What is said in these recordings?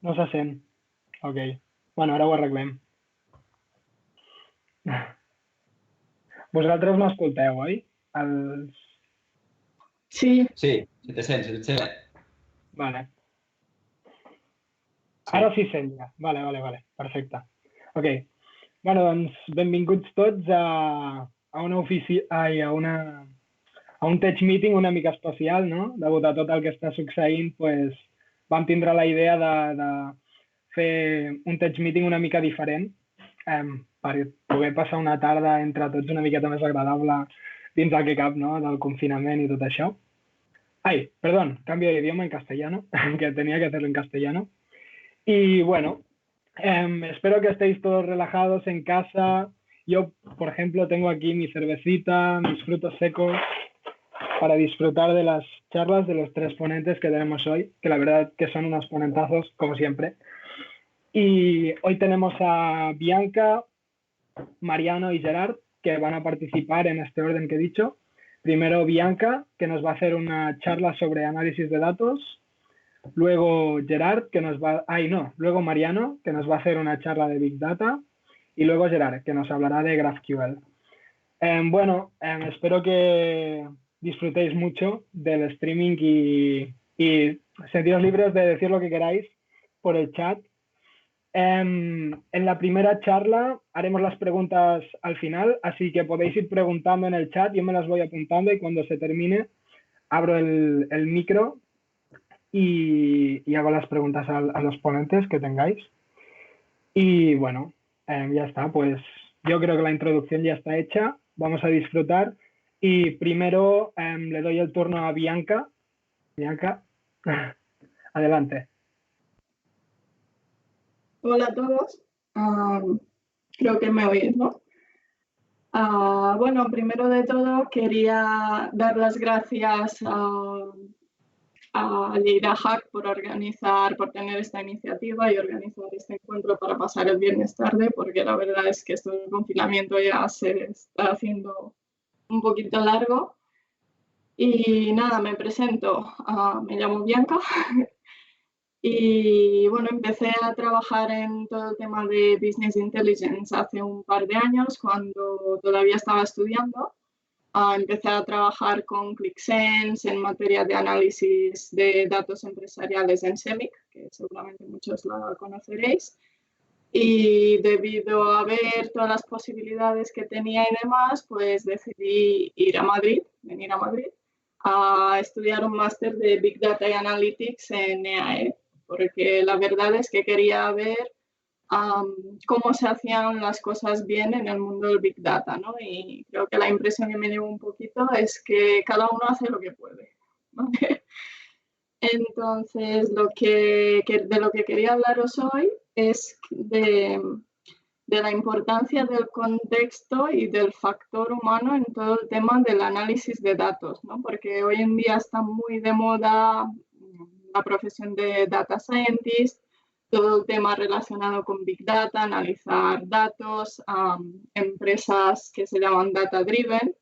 No se sent. Ok. Bueno, ara ho arreglem. Vosaltres m'escolteu, oi? Els... Sí. Sí, se te sent, se te sent. Vale. Sí. Ara sí sent ja. Vale. Perfecte. Ok. Bueno, doncs benvinguts tots a una a un Tech Meeting una mica especial, no? Degut a tot el que està succeint, pues, vam tindre la idea de fer un Tech Meeting una mica diferent per poder passar una tarda entre tots una miqueta més agradable dins del que cap, no? Del confinament i tot això. Ay, perdón, cambio de idioma en castellano, que tenía que hacerlo en castellano. Y bueno, espero que estéis todos relajados en casa. Yo, por ejemplo, tengo aquí mi cervecita, mis frutos secos, para disfrutar de las charlas de los tres ponentes que tenemos hoy, que la verdad que son unos ponentazos, como siempre. Y hoy tenemos a Bianca, Mariano y Gerard, que van a participar en este orden que he dicho. Primero Bianca, que nos va a hacer una charla sobre análisis de datos. Luego Gerard, que nos va... luego Mariano, que nos va a hacer una charla de Big Data. Y luego Gerard, que nos hablará de GraphQL. Espero que disfrutéis mucho del streaming y sentiros libres de decir lo que queráis por el chat. En la primera charla haremos las preguntas al final, así que podéis ir preguntando en el chat, yo me las voy apuntando y cuando se termine abro el micro y hago las preguntas a los ponentes que tengáis. Y bueno, ya está, pues yo creo que la introducción ya está hecha, vamos a disfrutar y primero le doy el turno a Bianca. Bianca, adelante. Hola a todos. Creo que me oís, ¿no? Bueno, primero de todo quería dar las gracias a Lleida Hack por tener esta iniciativa y organizar este encuentro para pasar el viernes tarde, porque la verdad es que esto del confinamiento ya se está haciendo un poquito largo. Y nada, me presento. Me llamo Bianca. Y bueno, empecé a trabajar en todo el tema de Business Intelligence hace un par de años, cuando todavía estaba estudiando. Empecé a trabajar con ClickSense en materia de análisis de datos empresariales en CEMIC, que seguramente muchos la conoceréis. Y debido a ver todas las posibilidades que tenía y demás, pues decidí venir a Madrid, a estudiar un máster de Big Data y Analytics en EAE, porque la verdad es que quería ver cómo se hacían las cosas bien en el mundo del Big Data, ¿no? Y creo que la impresión que me llevo un poquito es que cada uno hace lo que puede, ¿vale? Entonces, de lo que quería hablaros hoy es de la importancia del contexto y del factor humano en todo el tema del análisis de datos, ¿no? Porque hoy en día está muy de moda la profesión de data scientist, todo el tema relacionado con Big Data, analizar datos, empresas que se llaman data driven,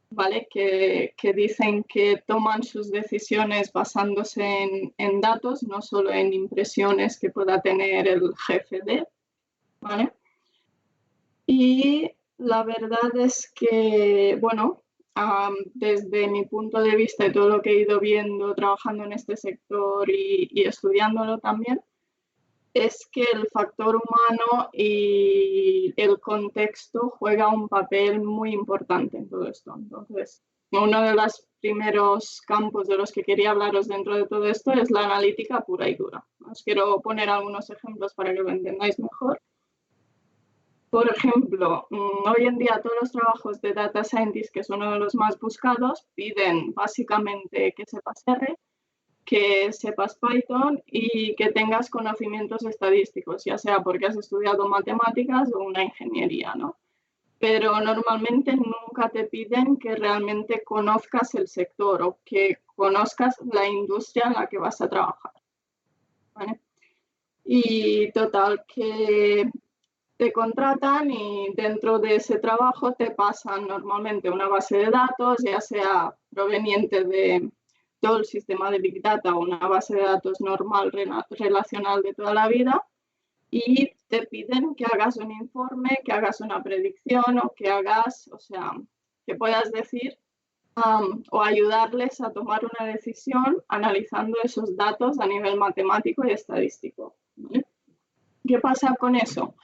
¿vale? Que dicen que toman sus decisiones basándose en datos, no solo en impresiones que pueda tener el jefe ¿vale? Y la verdad es que, bueno, desde mi punto de vista y todo lo que he ido viendo trabajando en este sector y estudiándolo también, es que el factor humano y el contexto juega un papel muy importante en todo esto. Entonces, uno de los primeros campos de los que quería hablaros dentro de todo esto es la analítica pura y dura. Os quiero poner algunos ejemplos para que lo entendáis mejor. Por ejemplo, hoy en día todos los trabajos de Data Scientist, que son uno de los más buscados, piden básicamente que sepas R, que sepas Python y que tengas conocimientos estadísticos, ya sea porque has estudiado matemáticas o una ingeniería, ¿no? Pero normalmente nunca te piden que realmente conozcas el sector o que conozcas la industria en la que vas a trabajar, ¿vale? Y total, que te contratan y dentro de ese trabajo te pasan normalmente una base de datos, ya sea proveniente de todo el sistema de Big Data o una base de datos normal, relacional de toda la vida, y te piden que hagas un informe, que hagas una predicción o que hagas, o sea, que puedas decir o ayudarles a tomar una decisión analizando esos datos a nivel matemático y estadístico, ¿vale? ¿Qué pasa con eso?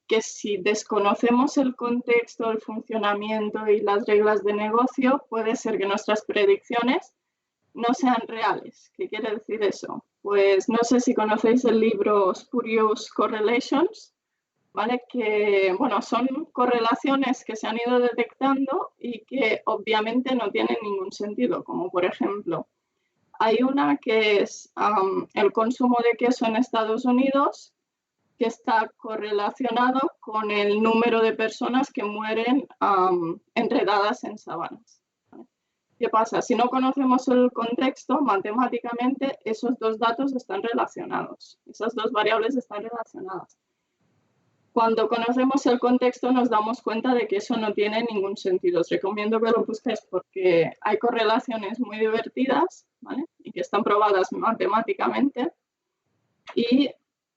Que si desconocemos el contexto, el funcionamiento y las reglas de negocio, puede ser que nuestras predicciones no sean reales. ¿Qué quiere decir eso? Pues no sé si conocéis el libro Spurious Correlations, ¿vale? Que, bueno, son correlaciones que se han ido detectando y que obviamente no tienen ningún sentido, como por ejemplo, hay una que es el consumo de queso en Estados Unidos, que está correlacionado con el número de personas que mueren enredadas en sabanas. ¿Qué pasa? Si no conocemos el contexto, matemáticamente esos dos datos están relacionados. Esas dos variables están relacionadas. Cuando conocemos el contexto nos damos cuenta de que eso no tiene ningún sentido. Os recomiendo que lo busquéis porque hay correlaciones muy divertidas, ¿vale? Y que están probadas matemáticamente. Y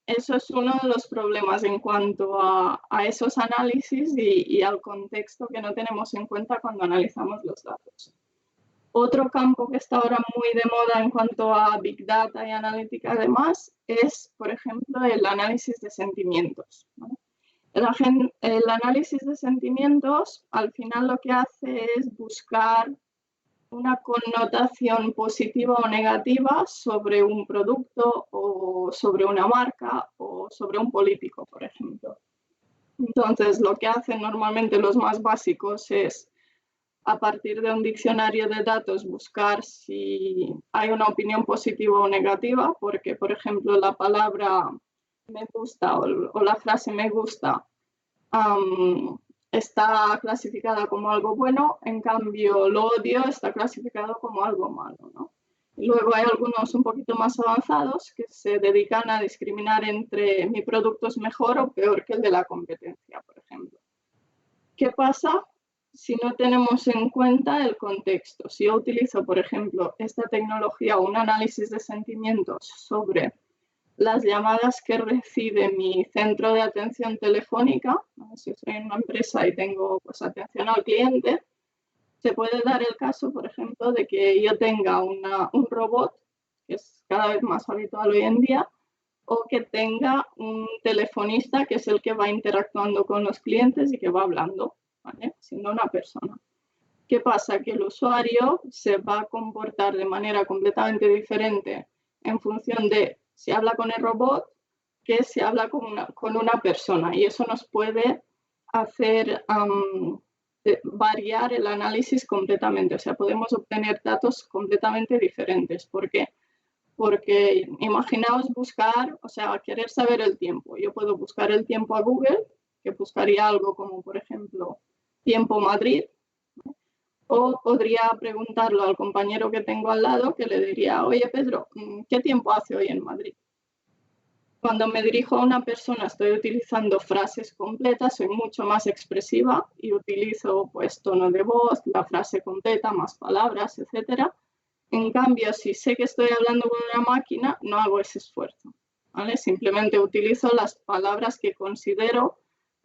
eso es uno de los problemas en cuanto a esos análisis y al contexto que no tenemos en cuenta cuando analizamos los datos. Otro campo que está ahora muy de moda en cuanto a Big Data y analítica además es, por ejemplo, el análisis de sentimientos, ¿vale? El análisis de sentimientos al final lo que hace es buscar una connotación positiva o negativa sobre un producto o sobre una marca o sobre un político, por ejemplo. Entonces, lo que hacen normalmente los más básicos es, a partir de un diccionario de datos, buscar si hay una opinión positiva o negativa, porque, por ejemplo, la palabra me gusta o la frase me gusta está clasificada como algo bueno, en cambio lo odio está clasificado como algo malo, ¿no? Y luego hay algunos un poquito más avanzados que se dedican a discriminar entre mi producto es mejor o peor que el de la competencia, por ejemplo. ¿Qué pasa si no tenemos en cuenta el contexto? Si yo utilizo, por ejemplo, esta tecnología o un análisis de sentimientos sobre las llamadas que recibe mi centro de atención telefónica, si soy una empresa y tengo pues, atención al cliente, se puede dar el caso, por ejemplo, de que yo tenga un robot, que es cada vez más habitual hoy en día, o que tenga un telefonista que es el que va interactuando con los clientes y que va hablando, ¿vale? Siendo una persona. ¿Qué pasa? Que el usuario se va a comportar de manera completamente diferente en función de si habla con el robot que si habla con una persona. Y eso nos puede hacer variar el análisis completamente. O sea, podemos obtener datos completamente diferentes. ¿Por qué? Porque imaginaos buscar, o sea, querer saber el tiempo. Yo puedo buscar el tiempo a Google, que buscaría algo como, por ejemplo, tiempo Madrid, ¿no? O podría preguntarlo al compañero que tengo al lado, que le diría, oye Pedro, ¿qué tiempo hace hoy en Madrid? Cuando me dirijo a una persona estoy utilizando frases completas, soy mucho más expresiva y utilizo pues tono de voz, la frase completa, más palabras, etcétera. En cambio, si sé que estoy hablando con una máquina, no hago ese esfuerzo, ¿vale? Simplemente utilizo las palabras que considero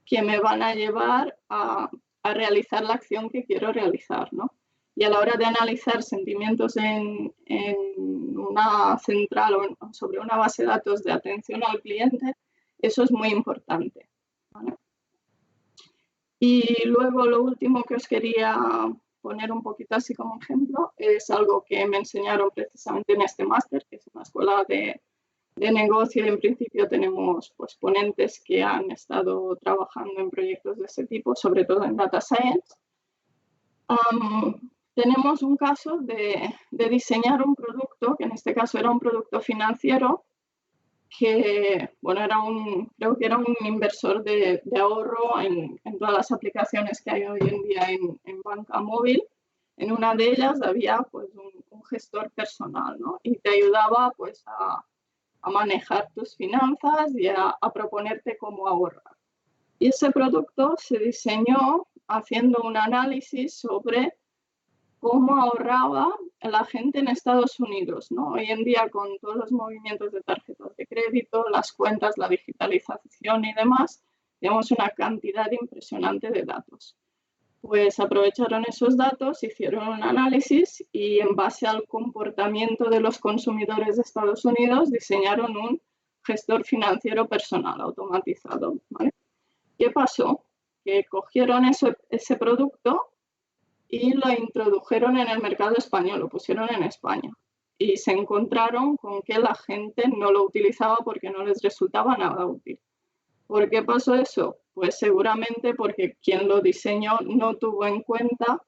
que me van a llevar a realizar la acción que quiero realizar, ¿no? Y a la hora de analizar sentimientos en una central o sobre una base de datos de atención al cliente, eso es muy importante, ¿vale? Y luego lo último que os quería poner un poquito así como ejemplo es algo que me enseñaron precisamente en este máster, que es una escuela de negocio y en principio tenemos pues, ponentes que han estado trabajando en proyectos de ese tipo, sobre todo en Data Science. Tenemos un caso de diseñar un producto, que en este caso era un producto financiero, que bueno, creo que era un inversor de ahorro en todas las aplicaciones que hay hoy en día en banca móvil. En una de ellas había pues, un gestor personal, ¿no? Y te ayudaba pues, a manejar tus finanzas y a proponerte cómo ahorrar. Y ese producto se diseñó haciendo un análisis sobre cómo ahorraba la gente en Estados Unidos, ¿no? Hoy en día, con todos los movimientos de tarjetas de crédito, las cuentas, la digitalización y demás, tenemos una cantidad impresionante de datos. Pues aprovecharon esos datos, hicieron un análisis y en base al comportamiento de los consumidores de Estados Unidos diseñaron un gestor financiero personal automatizado, ¿vale? ¿Qué pasó? Que cogieron ese producto y lo introdujeron en el mercado español, lo pusieron en España y se encontraron con que la gente no lo utilizaba porque no les resultaba nada útil. ¿Por qué pasó eso? Pues seguramente porque quien lo diseñó no tuvo en cuenta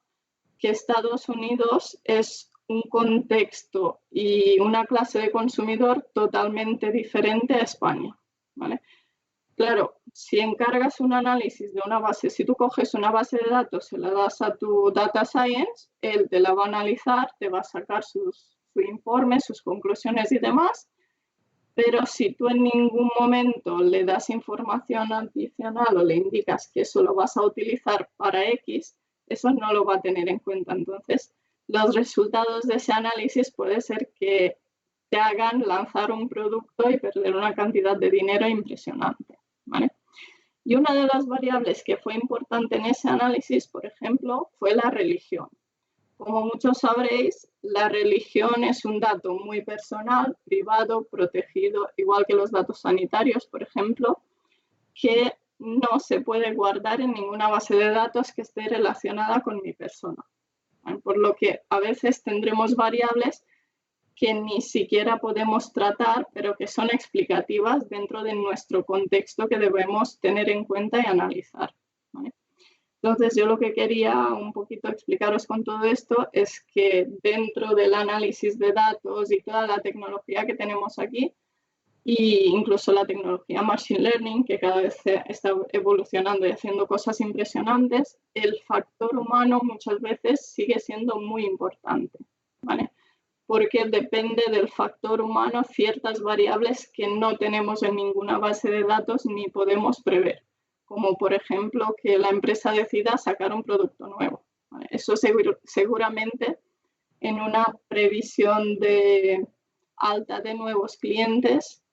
que Estados Unidos es un contexto y una clase de consumidor totalmente diferente a España, ¿vale? Claro, si encargas un análisis de una base, si tú coges una base de datos, se la das a tu data science, él te la va a analizar, te va a sacar su informe, sus conclusiones y demás, pero si tú en ningún momento le das información adicional o le indicas que eso lo vas a utilizar para X, eso no lo va a tener en cuenta. Entonces, los resultados de ese análisis puede ser que te hagan lanzar un producto y perder una cantidad de dinero impresionante, ¿vale? Y una de las variables que fue importante en ese análisis, por ejemplo, fue la religión. Como muchos sabréis, la religión es un dato muy personal, privado, protegido, igual que los datos sanitarios, por ejemplo, que no se puede guardar en ninguna base de datos que esté relacionada con mi persona. Por lo que a veces tendremos variables que ni siquiera podemos tratar, pero que son explicativas dentro de nuestro contexto que debemos tener en cuenta y analizar, ¿vale? Entonces, yo lo que quería un poquito explicaros con todo esto es que dentro del análisis de datos y toda la tecnología que tenemos aquí, e incluso la tecnología Machine Learning, que cada vez está evolucionando y haciendo cosas impresionantes, el factor humano muchas veces sigue siendo muy importante, ¿vale? Porque depende del factor humano ciertas variables que no tenemos en ninguna base de datos ni podemos prever, como por ejemplo que la empresa decida sacar un producto nuevo, ¿vale? Eso seguramente en una previsión de alta de nuevos clientes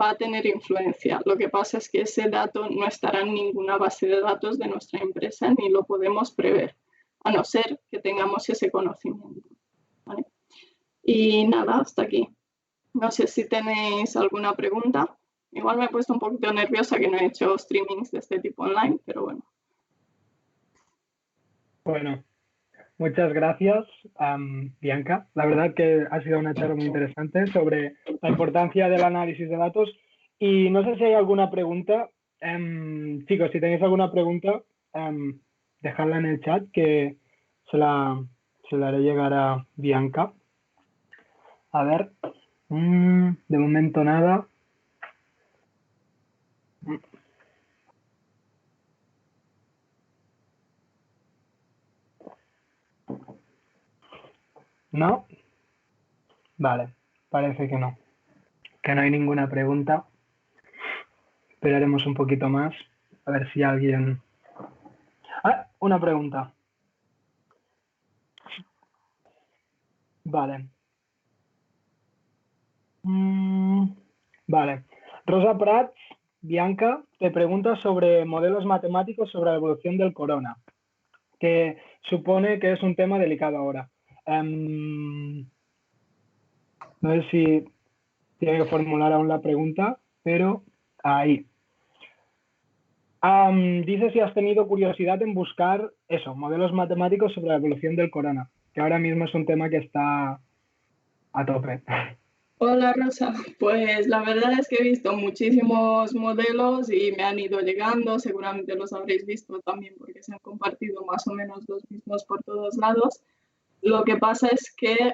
va a tener influencia. Lo que pasa es que ese dato no estará en ninguna base de datos de nuestra empresa ni lo podemos prever, a no ser que tengamos ese conocimiento, ¿vale? Y nada, hasta aquí. No sé si tenéis alguna pregunta. Igual me he puesto un poquito nerviosa que no he hecho streamings de este tipo online, pero bueno. Bueno, muchas gracias, Bianca. La verdad que ha sido una charla muy interesante sobre la importancia del análisis de datos. Y no sé si hay alguna pregunta. Chicos, si tenéis alguna pregunta, dejadla en el chat que se la haré llegar a Bianca. A ver, de momento nada. ¿No? Vale, parece que no hay ninguna pregunta. Esperaremos un poquito más, a ver si alguien... ¡Ah! Una pregunta. Vale. Vale. Rosa Prats, Bianca, te pregunta sobre modelos matemáticos sobre la evolución del corona, que supone que es un tema delicado ahora. No sé si tiene que formular aún la pregunta, pero ahí. Dice si has tenido curiosidad en buscar eso, modelos matemáticos sobre la evolución del corona, que ahora mismo es un tema que está a tope. Hola Rosa, pues la verdad es que he visto muchísimos modelos y me han ido llegando, seguramente los habréis visto también porque se han compartido más o menos los mismos por todos lados. Lo que pasa es que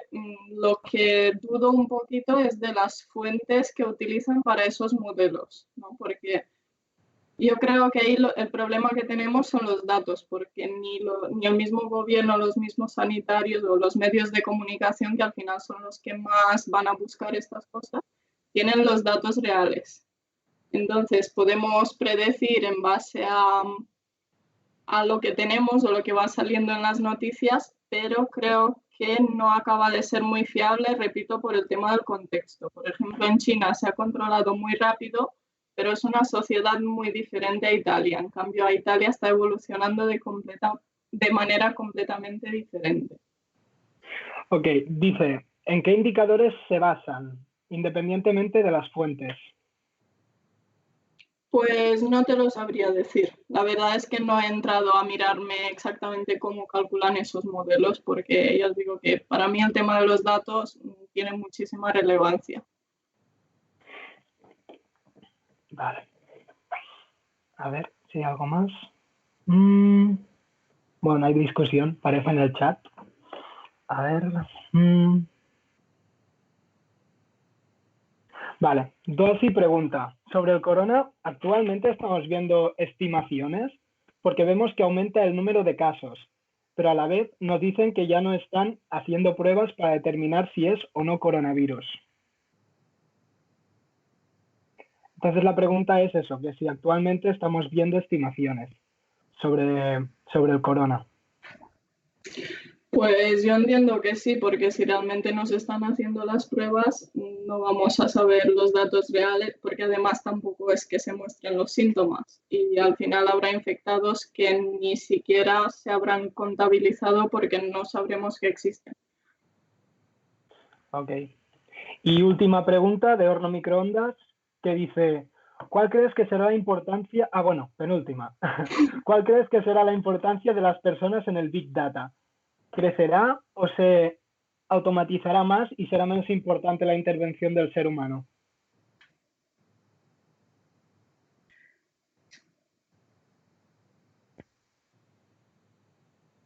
lo que dudo un poquito es de las fuentes que utilizan para esos modelos, ¿no? Porque yo creo que ahí el problema que tenemos son los datos, porque ni el mismo gobierno, los mismos sanitarios o los medios de comunicación, que al final son los que más van a buscar estas cosas, tienen los datos reales. Entonces, podemos predecir en base a lo que tenemos o lo que va saliendo en las noticias, pero creo que no acaba de ser muy fiable, repito, por el tema del contexto. Por ejemplo, en China se ha controlado muy rápido, pero es una sociedad muy diferente a Italia. En cambio, a Italia está evolucionando de manera completamente diferente. Ok, dice, ¿en qué indicadores se basan, independientemente de las fuentes? Pues no te lo sabría decir. La verdad es que no he entrado a mirarme exactamente cómo calculan esos modelos, porque ya os digo que para mí el tema de los datos tiene muchísima relevancia. Vale. A ver si hay algo más. Bueno, hay discusión, parece en el chat. A ver. Vale, Dossi pregunta, sobre el corona, actualmente estamos viendo estimaciones porque vemos que aumenta el número de casos, pero a la vez nos dicen que ya no están haciendo pruebas para determinar si es o no coronavirus. Entonces la pregunta es eso, que si actualmente estamos viendo estimaciones sobre el corona. Pues yo entiendo que sí, porque si realmente nos están haciendo las pruebas, no vamos a saber los datos reales, porque además tampoco es que se muestren los síntomas y al final habrá infectados que ni siquiera se habrán contabilizado porque no sabremos que existen. Ok. Y última pregunta de Horno Microondas, que dice, ¿cuál crees que será la importancia? Ah, bueno, penúltima. ¿Cuál crees que será la importancia de las personas en el Big Data? ¿Crecerá o se automatizará más y será menos importante la intervención del ser humano?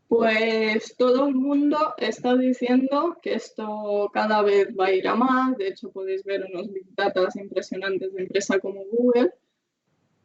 Pues todo el mundo está diciendo que esto cada vez va a ir a más. De hecho, podéis ver unos Big Data impresionantes de empresas como Google.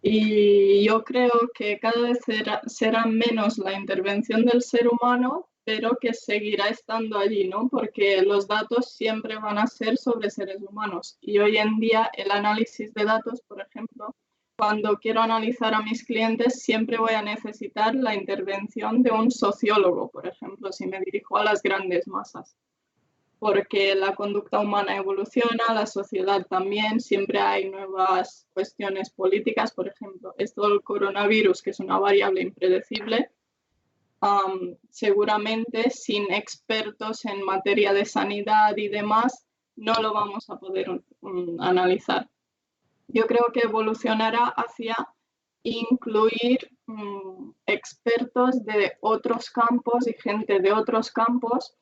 Y yo creo que cada vez será menos la intervención del ser humano, pero que seguirá estando allí, ¿no? Porque los datos siempre van a ser sobre seres humanos. Y hoy en día el análisis de datos, por ejemplo, cuando quiero analizar a mis clientes, siempre voy a necesitar la intervención de un sociólogo, por ejemplo, si me dirijo a las grandes masas, porque la conducta humana evoluciona, la sociedad también, siempre hay nuevas cuestiones políticas, por ejemplo, esto del coronavirus, que es una variable impredecible, seguramente sin expertos en materia de sanidad y demás, no lo vamos a poder analizar. Yo creo que evolucionará hacia incluir expertos de otros campos y gente de otros campos,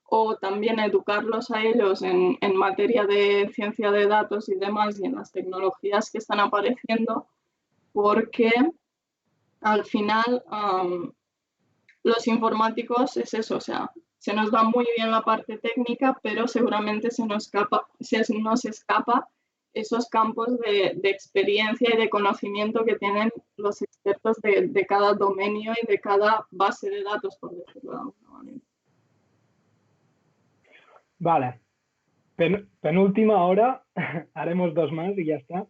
o también educarlos a ellos en materia de ciencia de datos y demás y en las tecnologías que están apareciendo, porque al final los informáticos es eso, o sea, se nos va muy bien la parte técnica, pero seguramente se nos escapa esos campos de experiencia y de conocimiento que tienen los expertos de cada dominio y de cada base de datos, por decirlo de alguna manera. Vale. Penúltima hora, haremos dos más y ya está.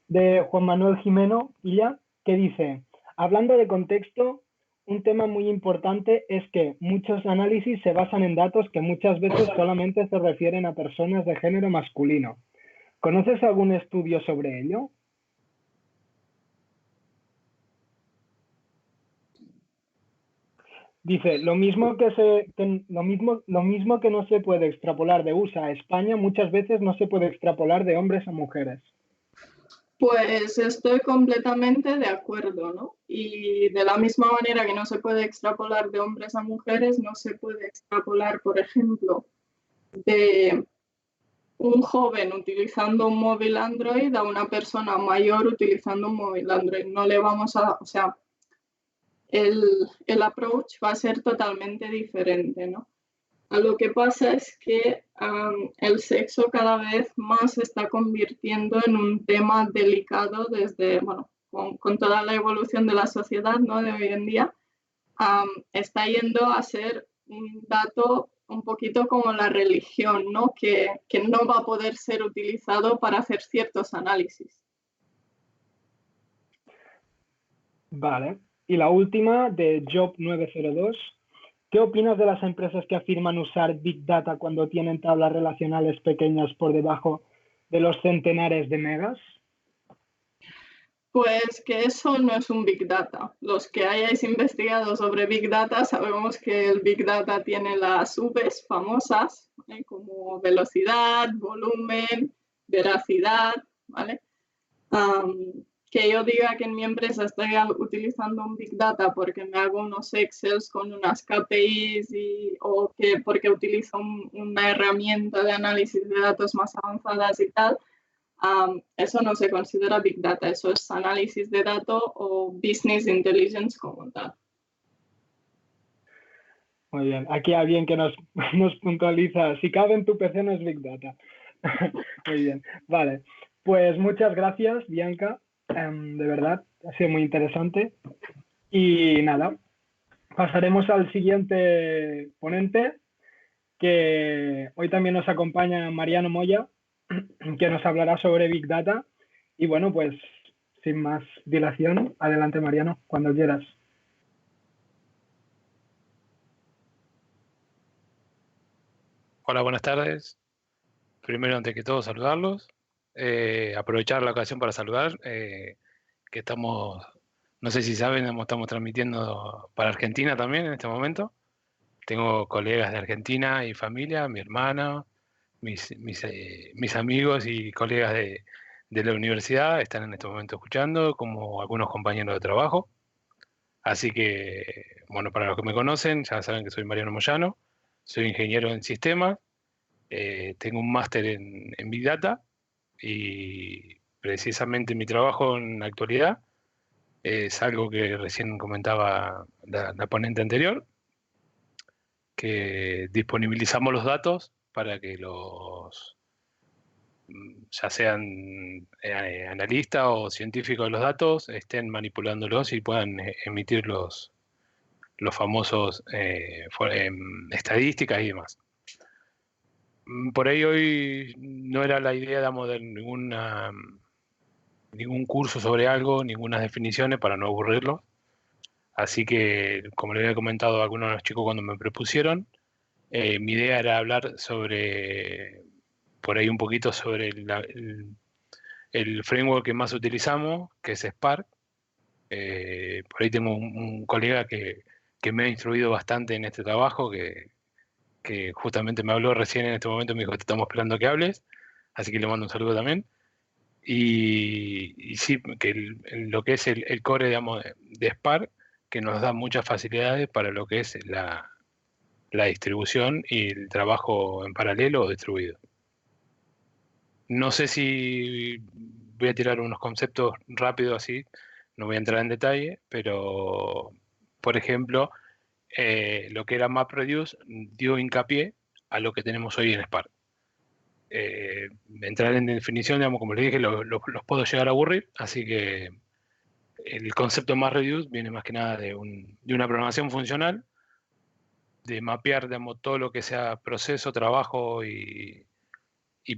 De Juan Manuel Jimeno Illa, que dice, hablando de contexto, un tema muy importante es que muchos análisis se basan en datos que muchas veces solamente se refieren a personas de género masculino. ¿Conoces algún estudio sobre ello? Dice, lo mismo que no se puede extrapolar de USA a España, muchas veces no se puede extrapolar de hombres a mujeres. Pues estoy completamente de acuerdo, ¿no? Y de la misma manera que no se puede extrapolar de hombres a mujeres, no se puede extrapolar, por ejemplo, de un joven utilizando un móvil Android a una persona mayor utilizando un móvil Android. No le vamos a, o sea, el approach va a ser totalmente diferente, ¿no? A lo que pasa es que el sexo cada vez más se está convirtiendo en un tema delicado desde, bueno, con toda la evolución de la sociedad, ¿no? De hoy en día, está yendo a ser un dato un poquito como la religión, ¿no? Que no va a poder ser utilizado para hacer ciertos análisis. Vale. Y la última, de Job 902, ¿qué opinas de las empresas que afirman usar Big Data cuando tienen tablas relacionales pequeñas por debajo de los centenares de megas? Pues que eso no es un Big Data. Los que hayáis investigado sobre Big Data sabemos que el Big Data tiene las Vs famosas, ¿vale? Como velocidad, volumen, veracidad, ¿vale? Que yo diga que en mi empresa estoy utilizando un Big Data porque me hago unos Excels con unas KPIs o que porque utilizo una herramienta de análisis de datos más avanzadas y tal, eso no se considera Big Data, eso es análisis de datos o Business Intelligence como tal. Muy bien, aquí alguien que nos puntualiza, si cabe en tu PC no es Big Data. Muy bien, vale. Pues muchas gracias, Bianca, de verdad, ha sido muy interesante. Y nada, pasaremos al siguiente ponente, que hoy también nos acompaña Mariano Moya, que nos hablará sobre Big Data. Y bueno, pues sin más dilación, adelante Mariano, cuando quieras. Hola, buenas tardes. Primero, antes que todo, saludarlos. Aprovechar la ocasión para saludar, que estamos, no sé si saben, estamos transmitiendo para Argentina también en este momento. Tengo colegas de Argentina y familia, mi hermana, mis amigos y colegas de la universidad están en este momento escuchando, como algunos compañeros de trabajo. Así que, bueno, para los que me conocen, ya saben que soy Mariano Moyano, soy ingeniero en sistemas. Tengo un máster en Big Data y precisamente mi trabajo en la actualidad es algo que recién comentaba la ponente anterior, que disponibilizamos los datos para que ya sean analistas o científicos de los datos, estén manipulándolos y puedan emitir los famosos estadísticas y demás. Por ahí hoy no era la idea, digamos, de ningún curso sobre algo, ninguna definiciones para no aburrirlo. Así que, como le había comentado a algunos de los chicos cuando me propusieron, mi idea era hablar sobre, por ahí un poquito sobre el framework que más utilizamos, que es Spark. Por ahí tengo un colega que me ha instruido bastante en este trabajo, que justamente me habló recién en este momento, me dijo, te estamos esperando que hables, así que le mando un saludo también. Y sí, que lo que es el core, digamos, de Spark, que nos da muchas facilidades para lo que es la distribución y el trabajo en paralelo o distribuido. No sé si voy a tirar unos conceptos rápidos así, no voy a entrar en detalle, pero, por ejemplo, lo que era MapReduce dio hincapié a lo que tenemos hoy en Spark. Entrar en definición, digamos, como les dije, los puedo llegar a aburrir, así que el concepto MapReduce viene más que nada de una programación funcional, de mapear, digamos, todo lo que sea proceso, trabajo y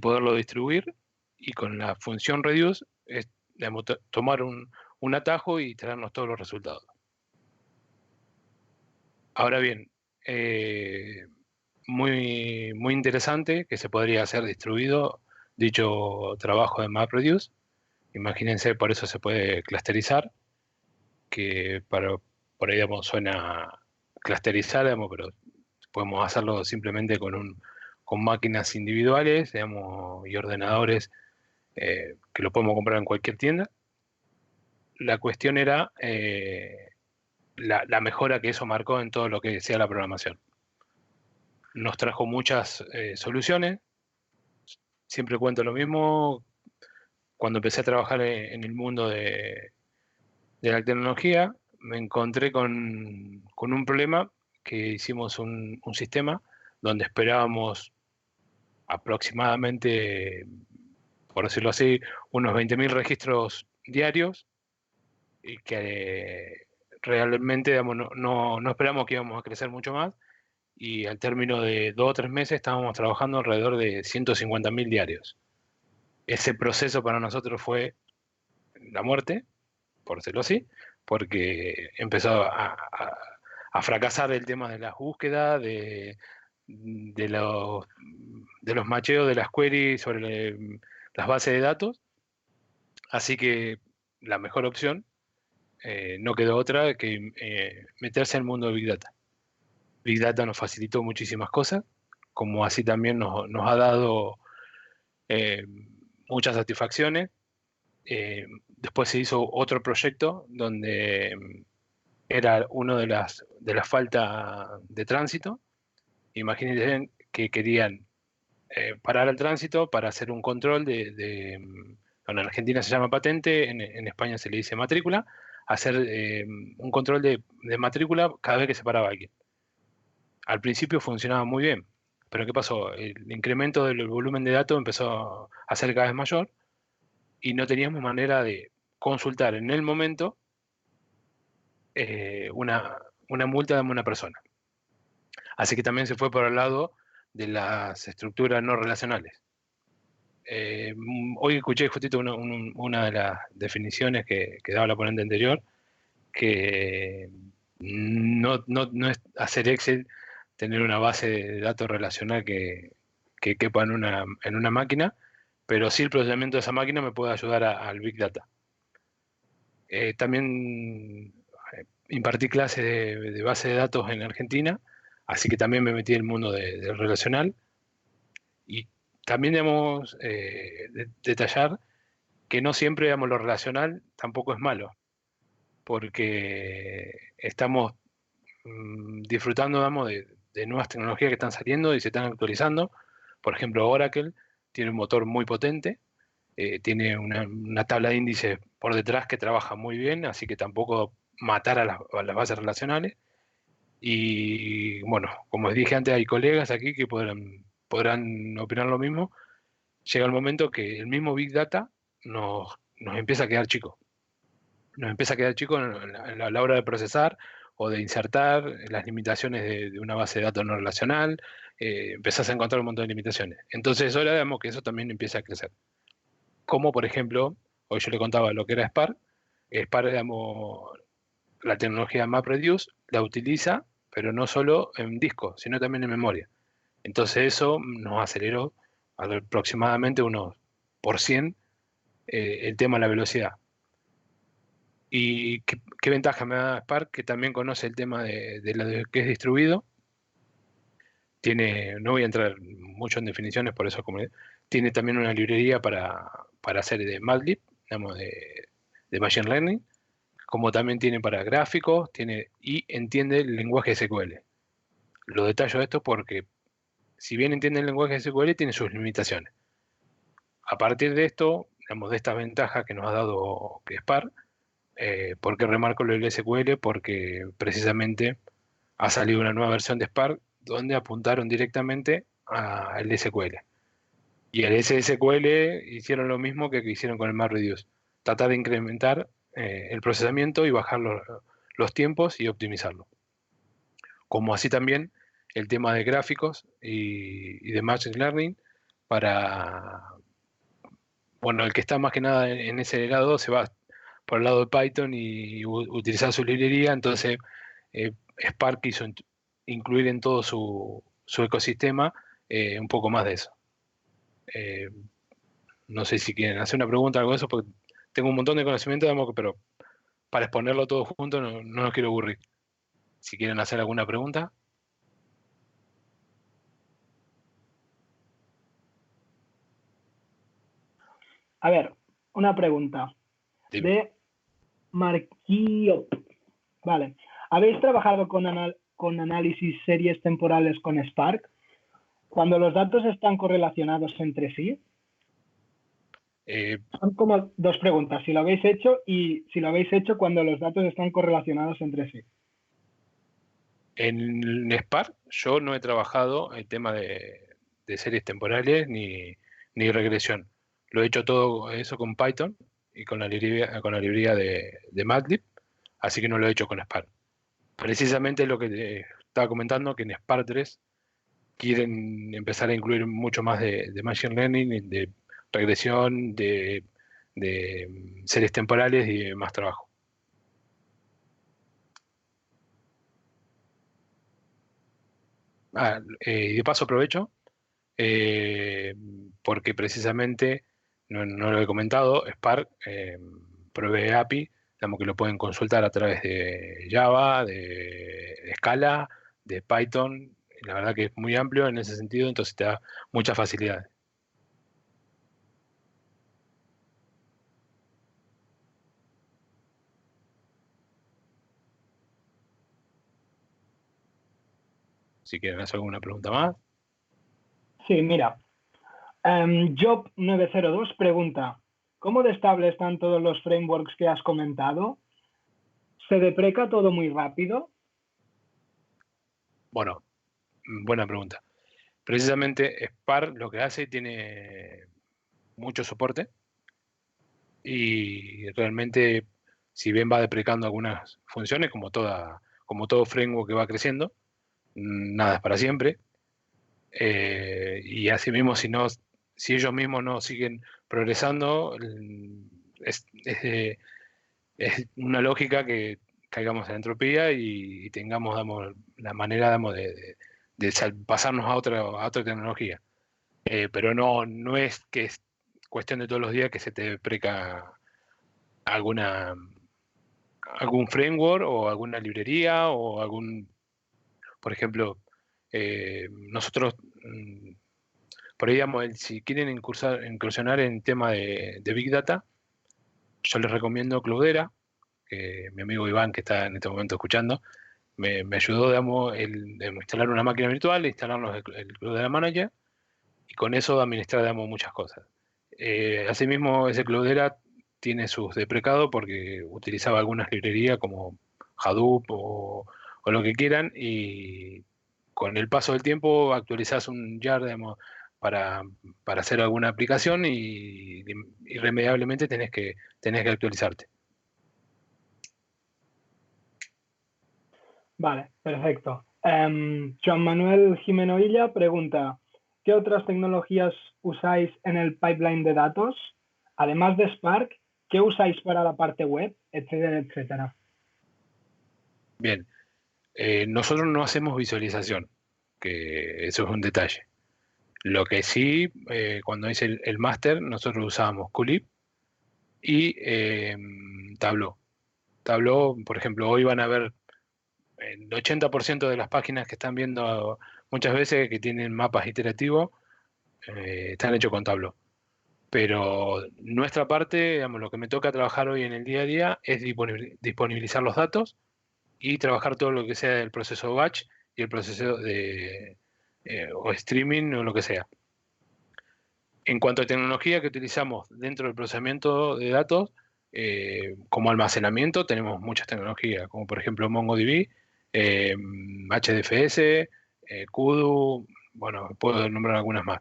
poderlo distribuir, y con la función reduce es, digamos, tomar un atajo y traernos todos los resultados. Ahora bien, muy, muy interesante que se podría hacer distribuido dicho trabajo de MapReduce. Imagínense, por eso se puede clusterizar, que por ahí, digamos, suena clusterizar, digamos, pero podemos hacerlo simplemente con máquinas individuales, digamos, y ordenadores que lo podemos comprar en cualquier tienda. La cuestión era la mejora que eso marcó en todo lo que sea la programación. Nos trajo muchas soluciones. Siempre cuento lo mismo. Cuando empecé a trabajar en el mundo de la tecnología, me encontré con un problema que hicimos un sistema donde esperábamos aproximadamente, por decirlo así, unos 20.000 registros diarios, y que realmente, digamos, no esperamos que íbamos a crecer mucho más, y al término de 2 o 3 meses estábamos trabajando alrededor de 150.000 diarios. Ese proceso para nosotros fue la muerte, por decirlo así, porque empezó a fracasar el tema de las búsquedas, de los macheos de las queries sobre las bases de datos. Así que la mejor opción no quedó otra que meterse en el mundo de Big Data. Big Data nos facilitó muchísimas cosas, como así también nos ha dado muchas satisfacciones. Después se hizo otro proyecto donde era uno de las faltas de tránsito. Imagínense que querían parar el tránsito para hacer un control bueno, en Argentina se llama patente, en España se le dice matrícula, hacer un control de matrícula cada vez que se paraba alguien. Al principio funcionaba muy bien, pero ¿qué pasó? El incremento del volumen de datos empezó a ser cada vez mayor y no teníamos manera de consultar en el momento una multa de una persona. Así que también se fue por el lado de las estructuras no relacionales. Hoy escuché justito una de las definiciones que daba la ponente anterior, que no es hacer Excel, tener una base de datos relacional que quepa en una máquina, pero sí el procesamiento de esa máquina me puede ayudar al Big Data. También impartí clases de base de datos en Argentina, así que también me metí en el mundo del relacional. Y también debemos detallar que no siempre, digamos, lo relacional tampoco es malo, porque estamos disfrutando, digamos, de nuevas tecnologías que están saliendo y se están actualizando. Por ejemplo, Oracle tiene un motor muy potente, tiene una tabla de índices por detrás que trabaja muy bien, así que tampoco matar a las bases relacionales. Y bueno, como les dije antes, hay colegas aquí que podrán opinar lo mismo. Llega el momento que el mismo Big Data nos empieza a quedar chico. Nos empieza a quedar chico a la hora de procesar o de insertar las limitaciones de una base de datos no relacional. Empezás a encontrar un montón de limitaciones. Entonces ahora vemos que eso también empieza a crecer. Como por ejemplo, hoy yo le contaba lo que era Spark. Spark, digamos, la tecnología MapReduce la utiliza, pero no solo en disco, sino también en memoria. Entonces eso nos aceleró aproximadamente unos por 100 el tema de la velocidad. ¿Y qué ventaja me da Spark? Que también conoce el tema de lo que es distribuido. No voy a entrar mucho en definiciones, por eso tiene también una librería para hacer de MATLAB, digamos, de Machine Learning, como también tiene para gráficos, y entiende el lenguaje SQL. Lo detallo esto porque, si bien entiende el lenguaje SQL, tiene sus limitaciones. A partir de esto, digamos, de estas ventajas que nos ha dado Spark, ¿por qué remarco lo del SQL? Porque precisamente ha salido una nueva versión de Spark donde apuntaron directamente al SQL. Y el SQL hicieron lo mismo que hicieron con el MapReduce. Tratar de incrementar el procesamiento y bajar los tiempos y optimizarlo. Como así también el tema de gráficos y de Machine Learning bueno, el que está más que nada en ese lado se va por el lado de Python y utilizar su librería. Entonces Spark quiso incluir en todo su ecosistema un poco más de eso. No sé si quieren hacer una pregunta o algo de eso, porque tengo un montón de conocimiento, pero para exponerlo todo junto no nos quiero aburrir. Si quieren hacer alguna pregunta. A ver, una pregunta. Dime. De Marquiop. Vale. ¿Habéis trabajado con análisis series temporales con Spark? Cuando los datos están correlacionados entre sí. Son como dos preguntas. Si lo habéis hecho y si lo habéis hecho cuando los datos están correlacionados entre sí. En Spark yo no he trabajado el tema de series temporales ni regresión. Lo he hecho todo eso con Python y con la librería de MATLAB, así que no lo he hecho con Spark. Precisamente lo que te estaba comentando, que en Spark 3 quieren empezar a incluir mucho más de Machine Learning, de regresión, de series temporales y de más trabajo. Y de paso aprovecho, porque precisamente, no lo he comentado, Spark provee API, digamos que lo pueden consultar a través de Java, de Scala, de Python. La verdad que es muy amplio en ese sentido, entonces te da muchas facilidades. Si quieren hacer alguna pregunta más. Sí, mira. Job902 pregunta, ¿cómo de estable están todos los frameworks que has comentado? ¿Se depreca todo muy rápido? Bueno, buena pregunta. Precisamente Spark lo que hace, tiene mucho soporte y realmente, si bien va deprecando algunas funciones, como todo framework que va creciendo, nada es para siempre. Y asimismo, si ellos mismos no siguen progresando, es una lógica que caigamos en entropía y tengamos, digamos, la manera, digamos, de pasarnos a otra tecnología. Pero no es que es cuestión de todos los días que se te preca alguna, algún framework o alguna librería o por ejemplo, nosotros, por ahí, digamos, si quieren incursionar en tema de Big Data, yo les recomiendo Cloudera, que mi amigo Iván, que está en este momento escuchando, me ayudó, digamos, instalar una máquina virtual, instalarnos el Cloudera Manager, y con eso administrar, digamos, muchas cosas. Asimismo, ese Cloudera tiene sus deprecados porque utilizaba algunas librerías como Hadoop o lo que quieran, y con el paso del tiempo actualizás un YAR, digamos, para, para hacer alguna aplicación y irremediablemente tenés que actualizarte. Vale, perfecto. Joan Manuel Jimeno Illa pregunta, ¿qué otras tecnologías usáis en el pipeline de datos? Además de Spark, ¿qué usáis para la parte web? Etcétera, etcétera. Bien, nosotros no hacemos visualización, que eso es un detalle. Lo que sí, cuando hice el máster, nosotros usábamos Qlip y Tableau. Tableau, por ejemplo, hoy van a ver el 80% de las páginas que están viendo muchas veces que tienen mapas iterativos, están hechos con Tableau. Pero nuestra parte, digamos, lo que me toca trabajar hoy en el día a día es disponibilizar los datos y trabajar todo lo que sea del proceso batch y el proceso o streaming o lo que sea. En cuanto a tecnología que utilizamos dentro del procesamiento de datos, como almacenamiento, tenemos muchas tecnologías, como por ejemplo MongoDB, HDFS, Kudu, bueno, puedo nombrar algunas más.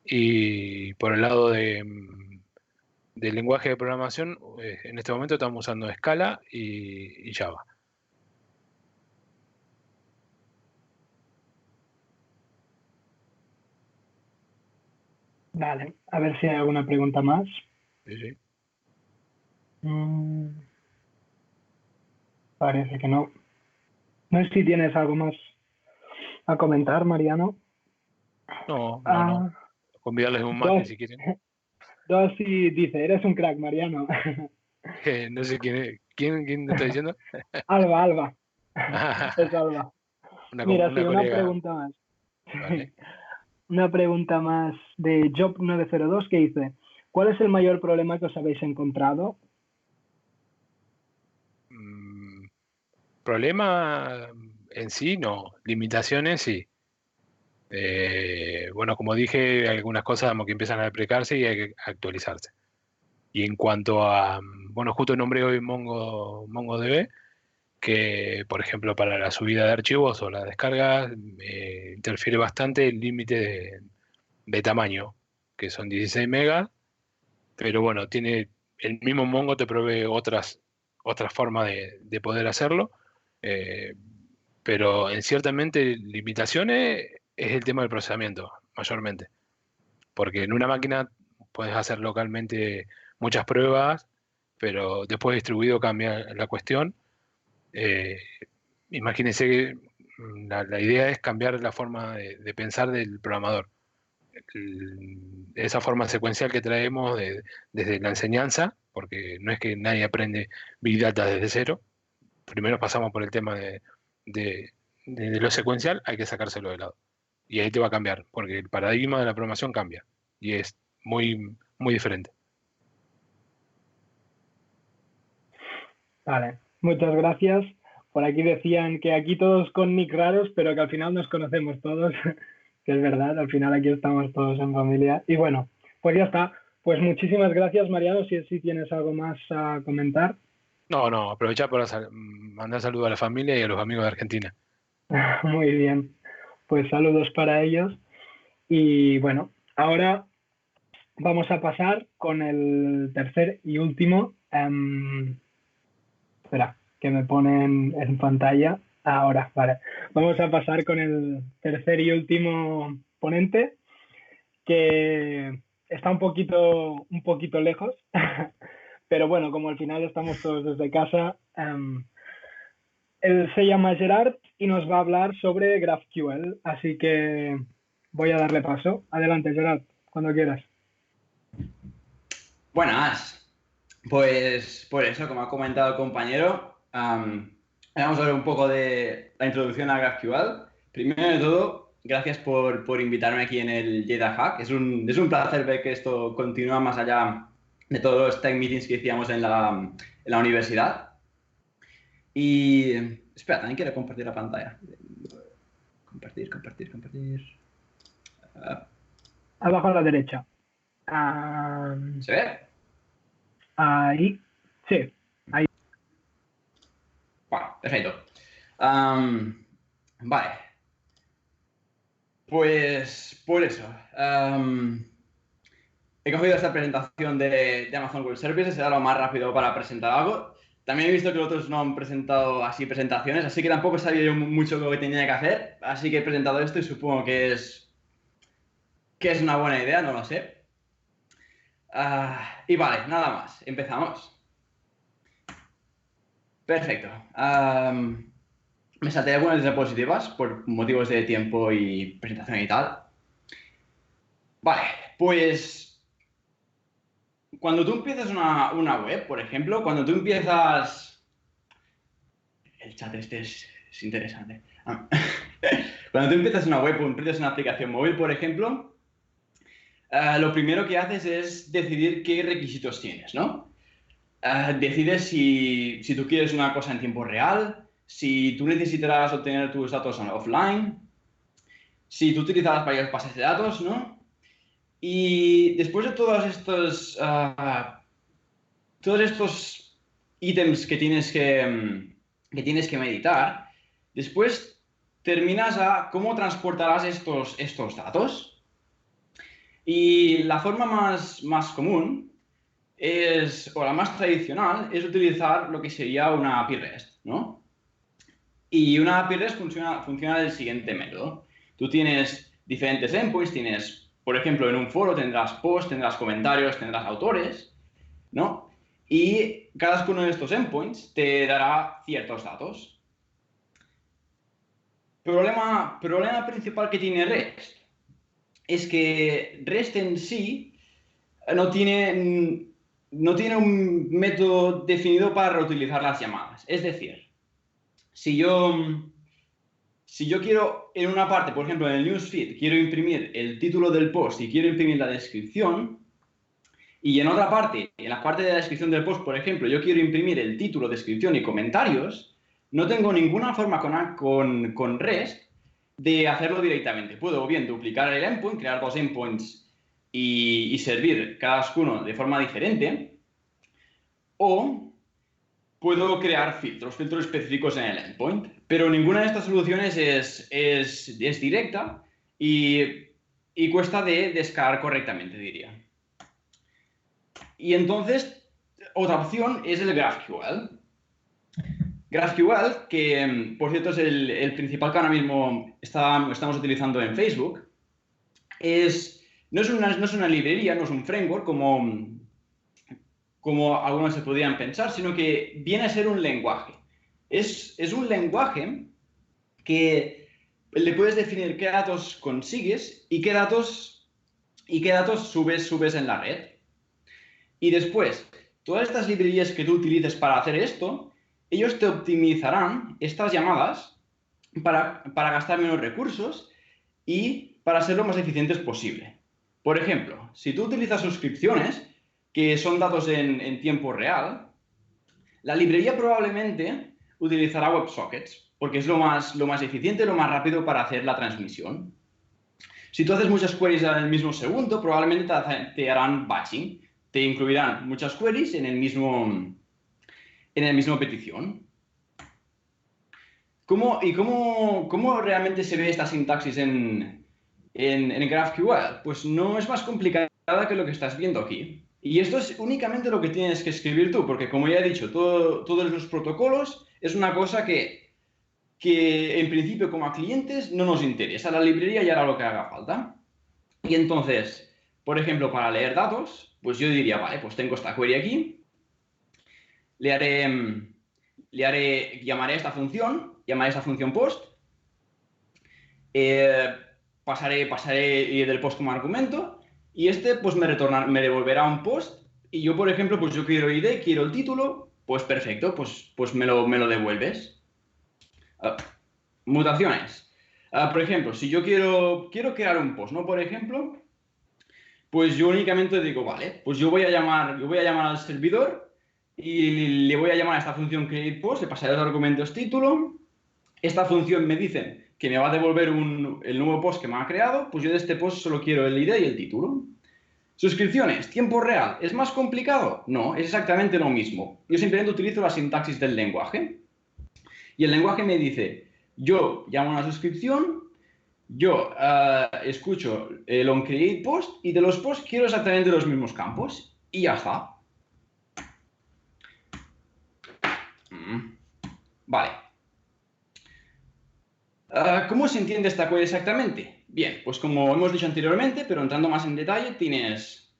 Y por el lado del lenguaje de programación, en este momento estamos usando Scala y Java. Vale, a ver si hay alguna pregunta más. Sí, sí. Parece que no. No sé si tienes algo más a comentar, Mariano. No. Ah, Convidarles un mate si quieren. Dossi dice, eres un crack, Mariano. No sé quién te está diciendo. Alba. Es Alba. Mira, sí, Una una colega. pregunta más. Vale. Una pregunta más de Job902 que dice, ¿cuál es el mayor problema que os habéis encontrado? Problema en sí, no. Limitaciones, sí. Bueno, como dije, hay algunas cosas como que empiezan a deprecarse y hay que actualizarse. Y en cuanto a, bueno, justo nombré hoy MongoDB, que por ejemplo para la subida de archivos o la descarga interfiere bastante el límite de tamaño, que son 16 megas, pero bueno, el mismo Mongo te provee otras formas de poder hacerlo, eh, pero en ciertamente limitaciones es el tema del procesamiento, mayormente, porque en una máquina puedes hacer localmente muchas pruebas, pero después distribuido cambia la cuestión. Eh, Imagínense que La idea es cambiar la forma de pensar del programador. Esa forma secuencial que traemos desde la enseñanza, porque no es que nadie aprende Big Data desde cero. Primero pasamos por el tema de lo secuencial, hay que sacárselo de lado. Y ahí te va a cambiar, porque el paradigma de la programación cambia y es muy, muy diferente. Vale, muchas gracias. Por aquí decían que aquí todos con nick raros, pero que al final nos conocemos todos, que es verdad, al final aquí estamos todos en familia. Y bueno, pues ya está. Pues muchísimas gracias, Mariano, si tienes algo más a comentar. No, aprovechar para mandar saludos a la familia y a los amigos de Argentina. Muy bien, pues saludos para ellos. Y bueno, ahora vamos a pasar con el tercer y último. Espera, que me ponen en pantalla. Ahora, vale. Vamos a pasar con el tercer y último ponente, que está un poquito lejos, pero bueno, como al final estamos todos desde casa, él se llama Gerard y nos va a hablar sobre GraphQL, así que voy a darle paso. Adelante, Gerard, cuando quieras. Buenas. Pues por eso, como ha comentado el compañero, vamos a ver un poco de la introducción a GraphQL. Primero de todo, gracias por invitarme aquí en el JDA Hack. Es un placer ver que esto continúa más allá de todos los tech meetings que hacíamos en la universidad. Y espera, también quiero compartir la pantalla. Compartir. Abajo a la derecha. ¿Se ve? Ahí. Sí, ahí. Bueno, perfecto. Vale. Pues por eso. He cogido esta presentación de Amazon Web Services, era lo más rápido para presentar algo. También he visto que los otros no han presentado así presentaciones, así que tampoco sabía yo mucho lo que tenía que hacer. Así que he presentado esto y supongo que es una buena idea, no lo sé. Y vale, nada más, empezamos. Perfecto. Me salté algunas diapositivas por motivos de tiempo y presentación y tal. Vale, pues cuando tú empiezas una web, por ejemplo, cuando tú empiezas... El chat este es interesante. Cuando tú empiezas una web o empiezas una aplicación móvil, por ejemplo, lo primero que haces es decidir qué requisitos tienes, ¿no? Decides si tú quieres una cosa en tiempo real, si tú necesitarás obtener tus datos offline, si tú utilizarás varias bases de datos, ¿no? Y después de todos estos ítems que tienes que meditar, después terminas a cómo transportarás estos datos. Y la forma más común o la más tradicional, es utilizar lo que sería una API REST, ¿no? Y una API REST funciona del siguiente método. Tú tienes diferentes endpoints, por ejemplo, en un foro tendrás posts, tendrás comentarios, tendrás autores, ¿no? Y cada uno de estos endpoints te dará ciertos datos. Problema principal que tiene REST es que REST en sí no tiene un método definido para reutilizar las llamadas. Es decir, si yo quiero en una parte, por ejemplo, en el newsfeed, quiero imprimir el título del post y quiero imprimir la descripción, y en otra parte, en la parte de la descripción del post, por ejemplo, yo quiero imprimir el título, descripción y comentarios, no tengo ninguna forma con REST de hacerlo directamente. Puedo bien duplicar el endpoint, crear dos endpoints y servir cada uno de forma diferente, o puedo crear filtros específicos en el endpoint, pero ninguna de estas soluciones es directa y cuesta de descargar correctamente, diría. Y entonces, otra opción es el GraphQL. GraphQL, que por cierto es el principal que ahora mismo estamos utilizando en Facebook, no es una librería, no es un framework como algunos se podrían pensar, sino que viene a ser un lenguaje. Es un lenguaje que le puedes definir qué datos consigues y qué datos subes en la red. Y después, todas estas librerías que tú utilices para hacer esto, ellos te optimizarán estas llamadas para gastar menos recursos y para ser lo más eficientes posible. Por ejemplo, si tú utilizas suscripciones, que son datos en tiempo real, la librería probablemente utilizará WebSockets, porque es lo más eficiente, lo más rápido para hacer la transmisión. Si tú haces muchas queries en el mismo segundo, probablemente te harán batching. Te incluirán muchas queries en el mismo petición. ¿Cómo realmente se ve esta sintaxis en GraphQL? Pues no es más complicada que lo que estás viendo aquí. Y esto es únicamente lo que tienes que escribir tú, porque como ya he dicho, todos los protocolos es una cosa que en principio como a clientes no nos interesa. La librería ya hará lo que haga falta. Y entonces, por ejemplo, para leer datos, pues yo diría, vale, pues tengo esta query aquí, llamaré a esta función post, pasaré id del post como argumento, y este pues me devolverá un post, y yo, por ejemplo, pues yo quiero id, quiero el título, pues perfecto, pues me lo devuelves. Mutaciones. Por ejemplo, si yo quiero crear un post, ¿no? Por ejemplo, pues yo únicamente digo, vale, pues yo voy a llamar al servidor y le voy a llamar a esta función createPost, le pasaré los argumentos título. Esta función me dice que me va a devolver el nuevo post que me ha creado, pues yo de este post solo quiero el ID y el título. Suscripciones, tiempo real, ¿es más complicado? No, es exactamente lo mismo. Yo simplemente utilizo la sintaxis del lenguaje. Y el lenguaje me dice, yo llamo a una suscripción, yo escucho el onCreatePost y de los posts quiero exactamente los mismos campos. Y ya está. Vale. ¿Cómo se entiende esta query exactamente? Bien, pues como hemos dicho anteriormente, pero entrando más en detalle, tienes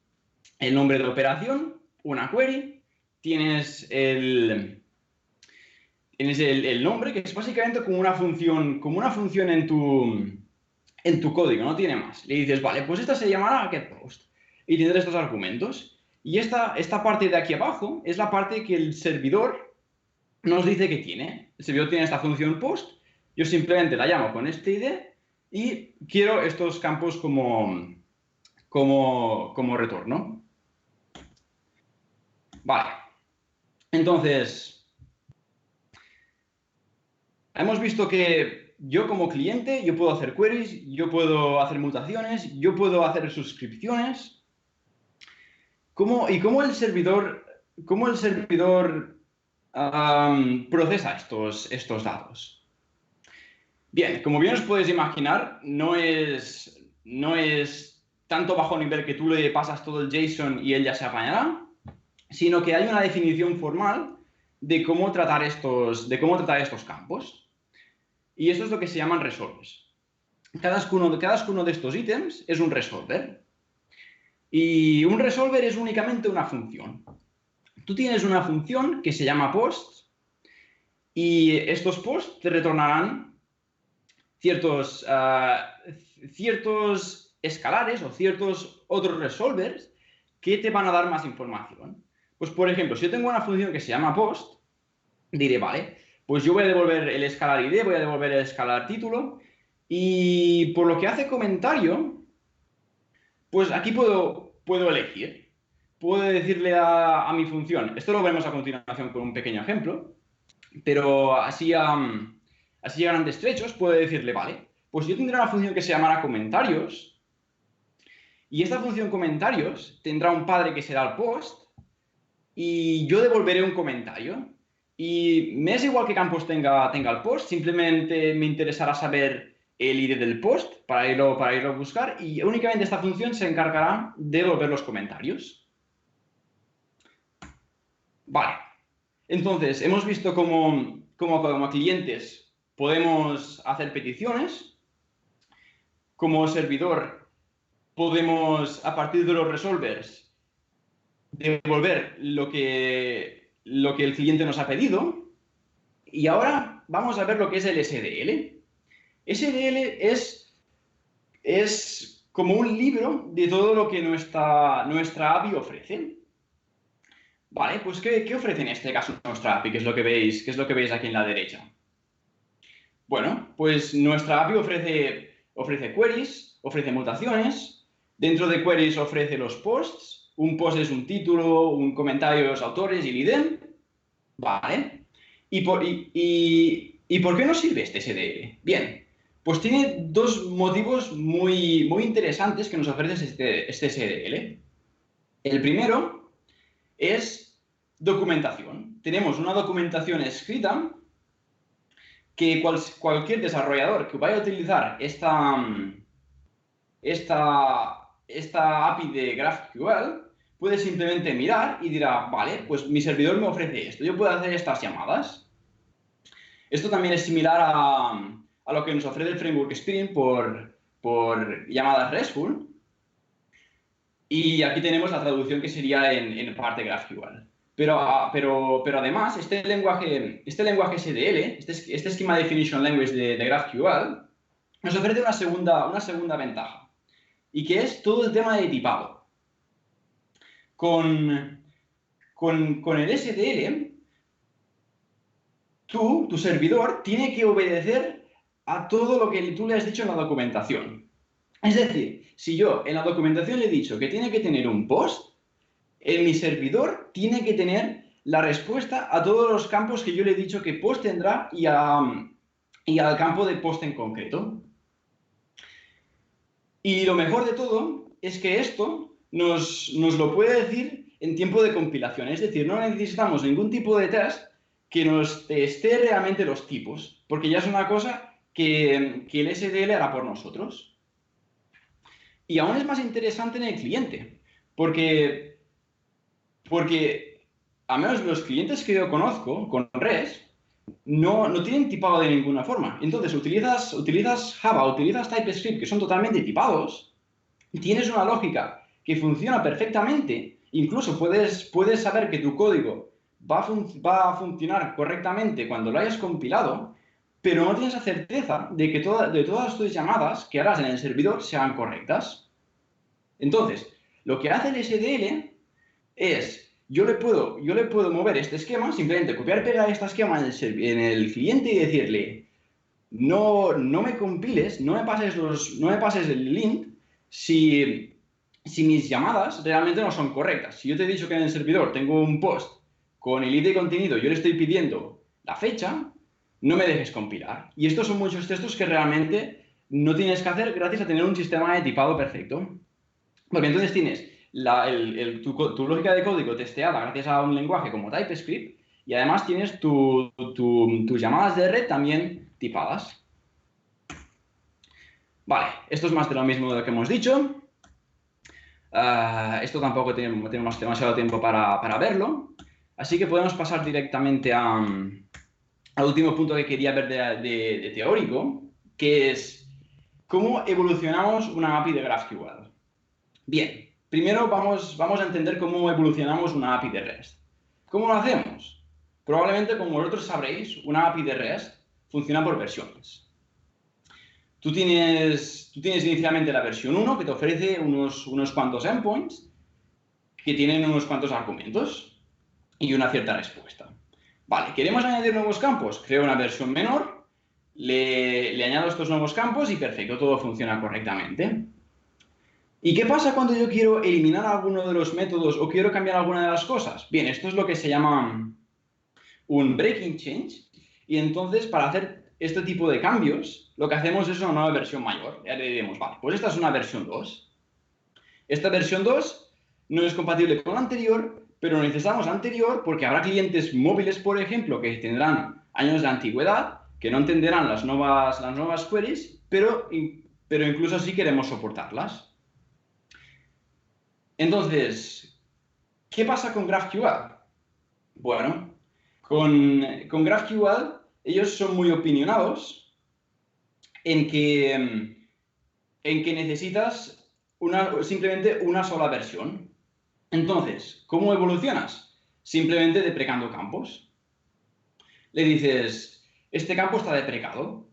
el nombre de operación, una query, tienes el nombre, que es básicamente como una función en tu código, no tiene más. Le dices, vale, pues esta se llamará getPost y tendrá estos argumentos. Y esta parte de aquí abajo es la parte que el servidor nos dice que tiene. El servidor tiene esta función post, yo simplemente la llamo con este ID y quiero estos campos como retorno. Vale. Entonces, hemos visto que yo como cliente, yo puedo hacer queries, yo puedo hacer mutaciones, yo puedo hacer suscripciones. ¿Cómo el servidor procesa estos datos? Bien, como bien os podéis imaginar, no es tanto bajo nivel que tú le pasas todo el JSON y él ya se apañará, sino que hay una definición formal de cómo tratar estos campos. Y eso es lo que se llaman resolvers. Cada uno de estos ítems es un resolver. Y un resolver es únicamente una función. Tú tienes una función que se llama post y estos posts te retornarán ciertos escalares o ciertos otros resolvers que te van a dar más información. Pues, por ejemplo, si yo tengo una función que se llama post, diré, vale, pues yo voy a devolver el escalar ID, voy a devolver el escalar título, y por lo que hace comentario, pues aquí puedo elegir. Puedo decirle a mi función, esto lo veremos a continuación con un pequeño ejemplo, pero así a grandes trechos puedo decirle, vale, pues yo tendré una función que se llamará comentarios, y esta función comentarios tendrá un padre que será el post, y yo devolveré un comentario. Y me es igual qué campos tenga el post, simplemente me interesará saber el ID del post para irlo a buscar, y únicamente esta función se encargará de devolver los comentarios. Vale. Entonces, hemos visto cómo como clientes podemos hacer peticiones. Como servidor podemos, a partir de los resolvers, devolver lo que el cliente nos ha pedido. Y ahora vamos a ver lo que es el SDL. SDL es como un libro de todo lo que nuestra API ofrece. Vale, pues ¿qué ofrece en este caso nuestra API? ¿Qué es lo que veis aquí en la derecha? Bueno, pues nuestra API ofrece queries, ofrece mutaciones. Dentro de queries ofrece los posts. Un post es un título, un comentario de los autores y el idem. Vale. ¿Y por qué nos sirve este SDL? Bien, pues tiene dos motivos muy interesantes que nos ofrece este SDL. El primero es documentación. Tenemos una documentación escrita que cualquier desarrollador que vaya a utilizar esta API de GraphQL puede simplemente mirar y dirá, vale, pues mi servidor me ofrece esto, yo puedo hacer estas llamadas. Esto también es similar a lo que nos ofrece el Framework Spring por llamadas RESTful. Y aquí tenemos la traducción que sería en parte GraphQL. Pero además, este lenguaje SDL, este Schema Definition Language de GraphQL, nos ofrece una segunda ventaja. Y que es todo el tema de tipado. Con el SDL, tu servidor tiene que obedecer a todo lo que tú le has dicho en la documentación. Es decir, si yo en la documentación le he dicho que tiene que tener un post, en mi servidor tiene que tener la respuesta a todos los campos que yo le he dicho que post tendrá y al campo de post en concreto. Y lo mejor de todo es que esto nos lo puede decir en tiempo de compilación. Es decir, no necesitamos ningún tipo de test que nos teste realmente los tipos, porque ya es una cosa que el SDL hará por nosotros. Y aún es más interesante en el cliente, porque al menos los clientes que yo conozco con REST no tienen tipado de ninguna forma. Entonces, utilizas Java, utilizas TypeScript, que son totalmente tipados, y tienes una lógica que funciona perfectamente. Incluso puedes saber que tu código va a funcionar correctamente cuando lo hayas compilado, pero no tienes la certeza de que todas tus llamadas que harás en el servidor sean correctas. Entonces, lo que hace el SDL es... Yo le puedo mover este esquema, simplemente copiar y pegar este esquema en el cliente y decirle, no me compiles, no me pases el link si mis llamadas realmente no son correctas. Si yo te he dicho que en el servidor tengo un post con el ID contenido, yo le estoy pidiendo la fecha, no me dejes compilar. Y estos son muchos textos que realmente no tienes que hacer gracias a tener un sistema de tipado perfecto. Porque entonces tienes tu lógica de código testeada gracias a un lenguaje como TypeScript y además tienes tus llamadas de red también tipadas. Vale, esto es más de lo mismo de lo que hemos dicho. Esto tampoco tenemos demasiado tiempo para verlo. Así que podemos pasar directamente al último punto que quería ver de teórico, que es cómo evolucionamos una API de GraphQL. Bien. Primero vamos a entender cómo evolucionamos una API de REST. ¿Cómo lo hacemos? Probablemente, como vosotros sabréis, una API de REST funciona por versiones. Tú tienes inicialmente la versión 1, que te ofrece unos cuantos endpoints, que tienen unos cuantos argumentos y una cierta respuesta. Vale, ¿queremos añadir nuevos campos? Creo una versión menor, le añado estos nuevos campos y perfecto, todo funciona correctamente. ¿Y qué pasa cuando yo quiero eliminar alguno de los métodos o quiero cambiar alguna de las cosas? Bien, esto es lo que se llama un breaking change. Y entonces, para hacer este tipo de cambios, lo que hacemos es una nueva versión mayor. Ya le diremos, vale, pues esta es una versión 2. Esta versión 2 no es compatible con la anterior, pero necesitamos la anterior porque habrá clientes móviles, por ejemplo, que tendrán años de antigüedad, que no entenderán las nuevas queries, pero incluso sí queremos soportarlas. Entonces, ¿qué pasa con GraphQL? Bueno, con GraphQL ellos son muy opinionados en que necesitas simplemente una sola versión. Entonces, ¿cómo evolucionas? Simplemente deprecando campos. Le dices, este campo está deprecado.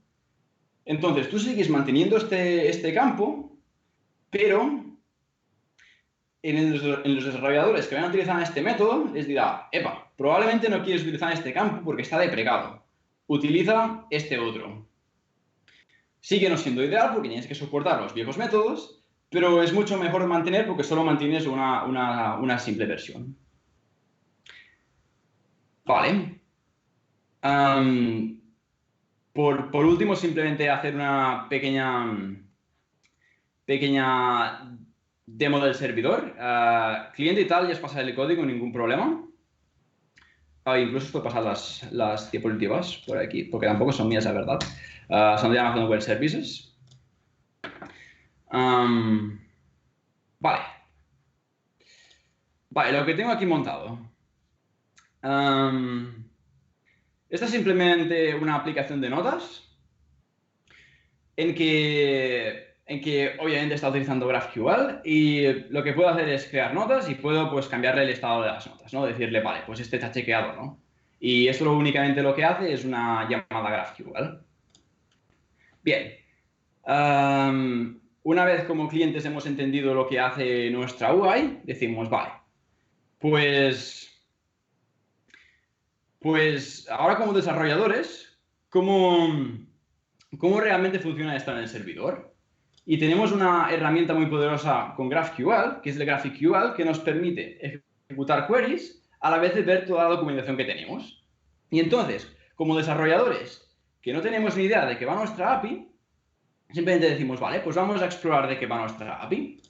Entonces, tú sigues manteniendo este campo, pero en los desarrolladores que van a utilizar este método les dirá, epa, probablemente no quieres utilizar este campo porque está deprecado. Utiliza este otro. Sigue no siendo ideal porque tienes que soportar los viejos métodos, pero es mucho mejor mantener porque solo mantienes una simple versión. Vale. Por último, simplemente hacer una pequeña demo del servidor. Cliente y tal, ya es pasar el código, ningún problema. Incluso os puedo pasar las diapositivas por aquí, porque tampoco son mías, la verdad. Son de Amazon Web Services. Vale. Vale, lo que tengo aquí montado. Esta es simplemente una aplicación de notas en que obviamente está utilizando GraphQL y lo que puedo hacer es crear notas y puedo pues cambiarle el estado de las notas, ¿no? Decirle, vale, pues este está chequeado, ¿no? Y esto únicamente lo que hace es una llamada GraphQL. Bien. Una vez como clientes hemos entendido lo que hace nuestra UI, decimos, vale, pues ahora como desarrolladores, ¿cómo realmente funciona esto en el servidor? Y tenemos una herramienta muy poderosa con GraphQL, que es el GraphQL, que nos permite ejecutar queries a la vez de ver toda la documentación que tenemos. Y entonces, como desarrolladores que no tenemos ni idea de qué va nuestra API, simplemente decimos, vale, pues vamos a explorar de qué va nuestra API.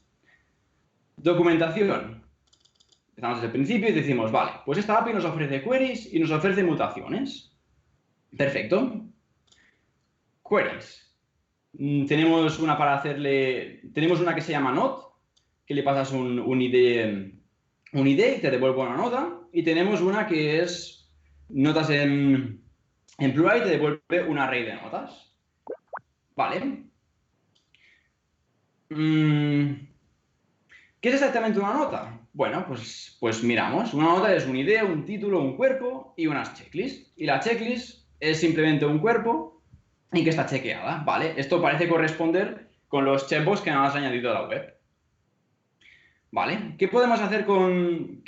Documentación. Empezamos desde el principio y decimos, vale, pues esta API nos ofrece queries y nos ofrece mutaciones. Perfecto. Queries. Tenemos una para hacerle... Tenemos una que se llama Node, que le pasas un ID y te devuelve una nota. Y tenemos una que es notas en plural y te devuelve un array de notas. Vale. ¿Qué es exactamente una nota? Bueno, pues miramos. Una nota es un ID, un título, un cuerpo y unas checklists. Y la checklist es simplemente un cuerpo y que está chequeada. Vale, esto parece corresponder con los checkbox que nos has añadido a la web. Vale, ¿qué podemos hacer con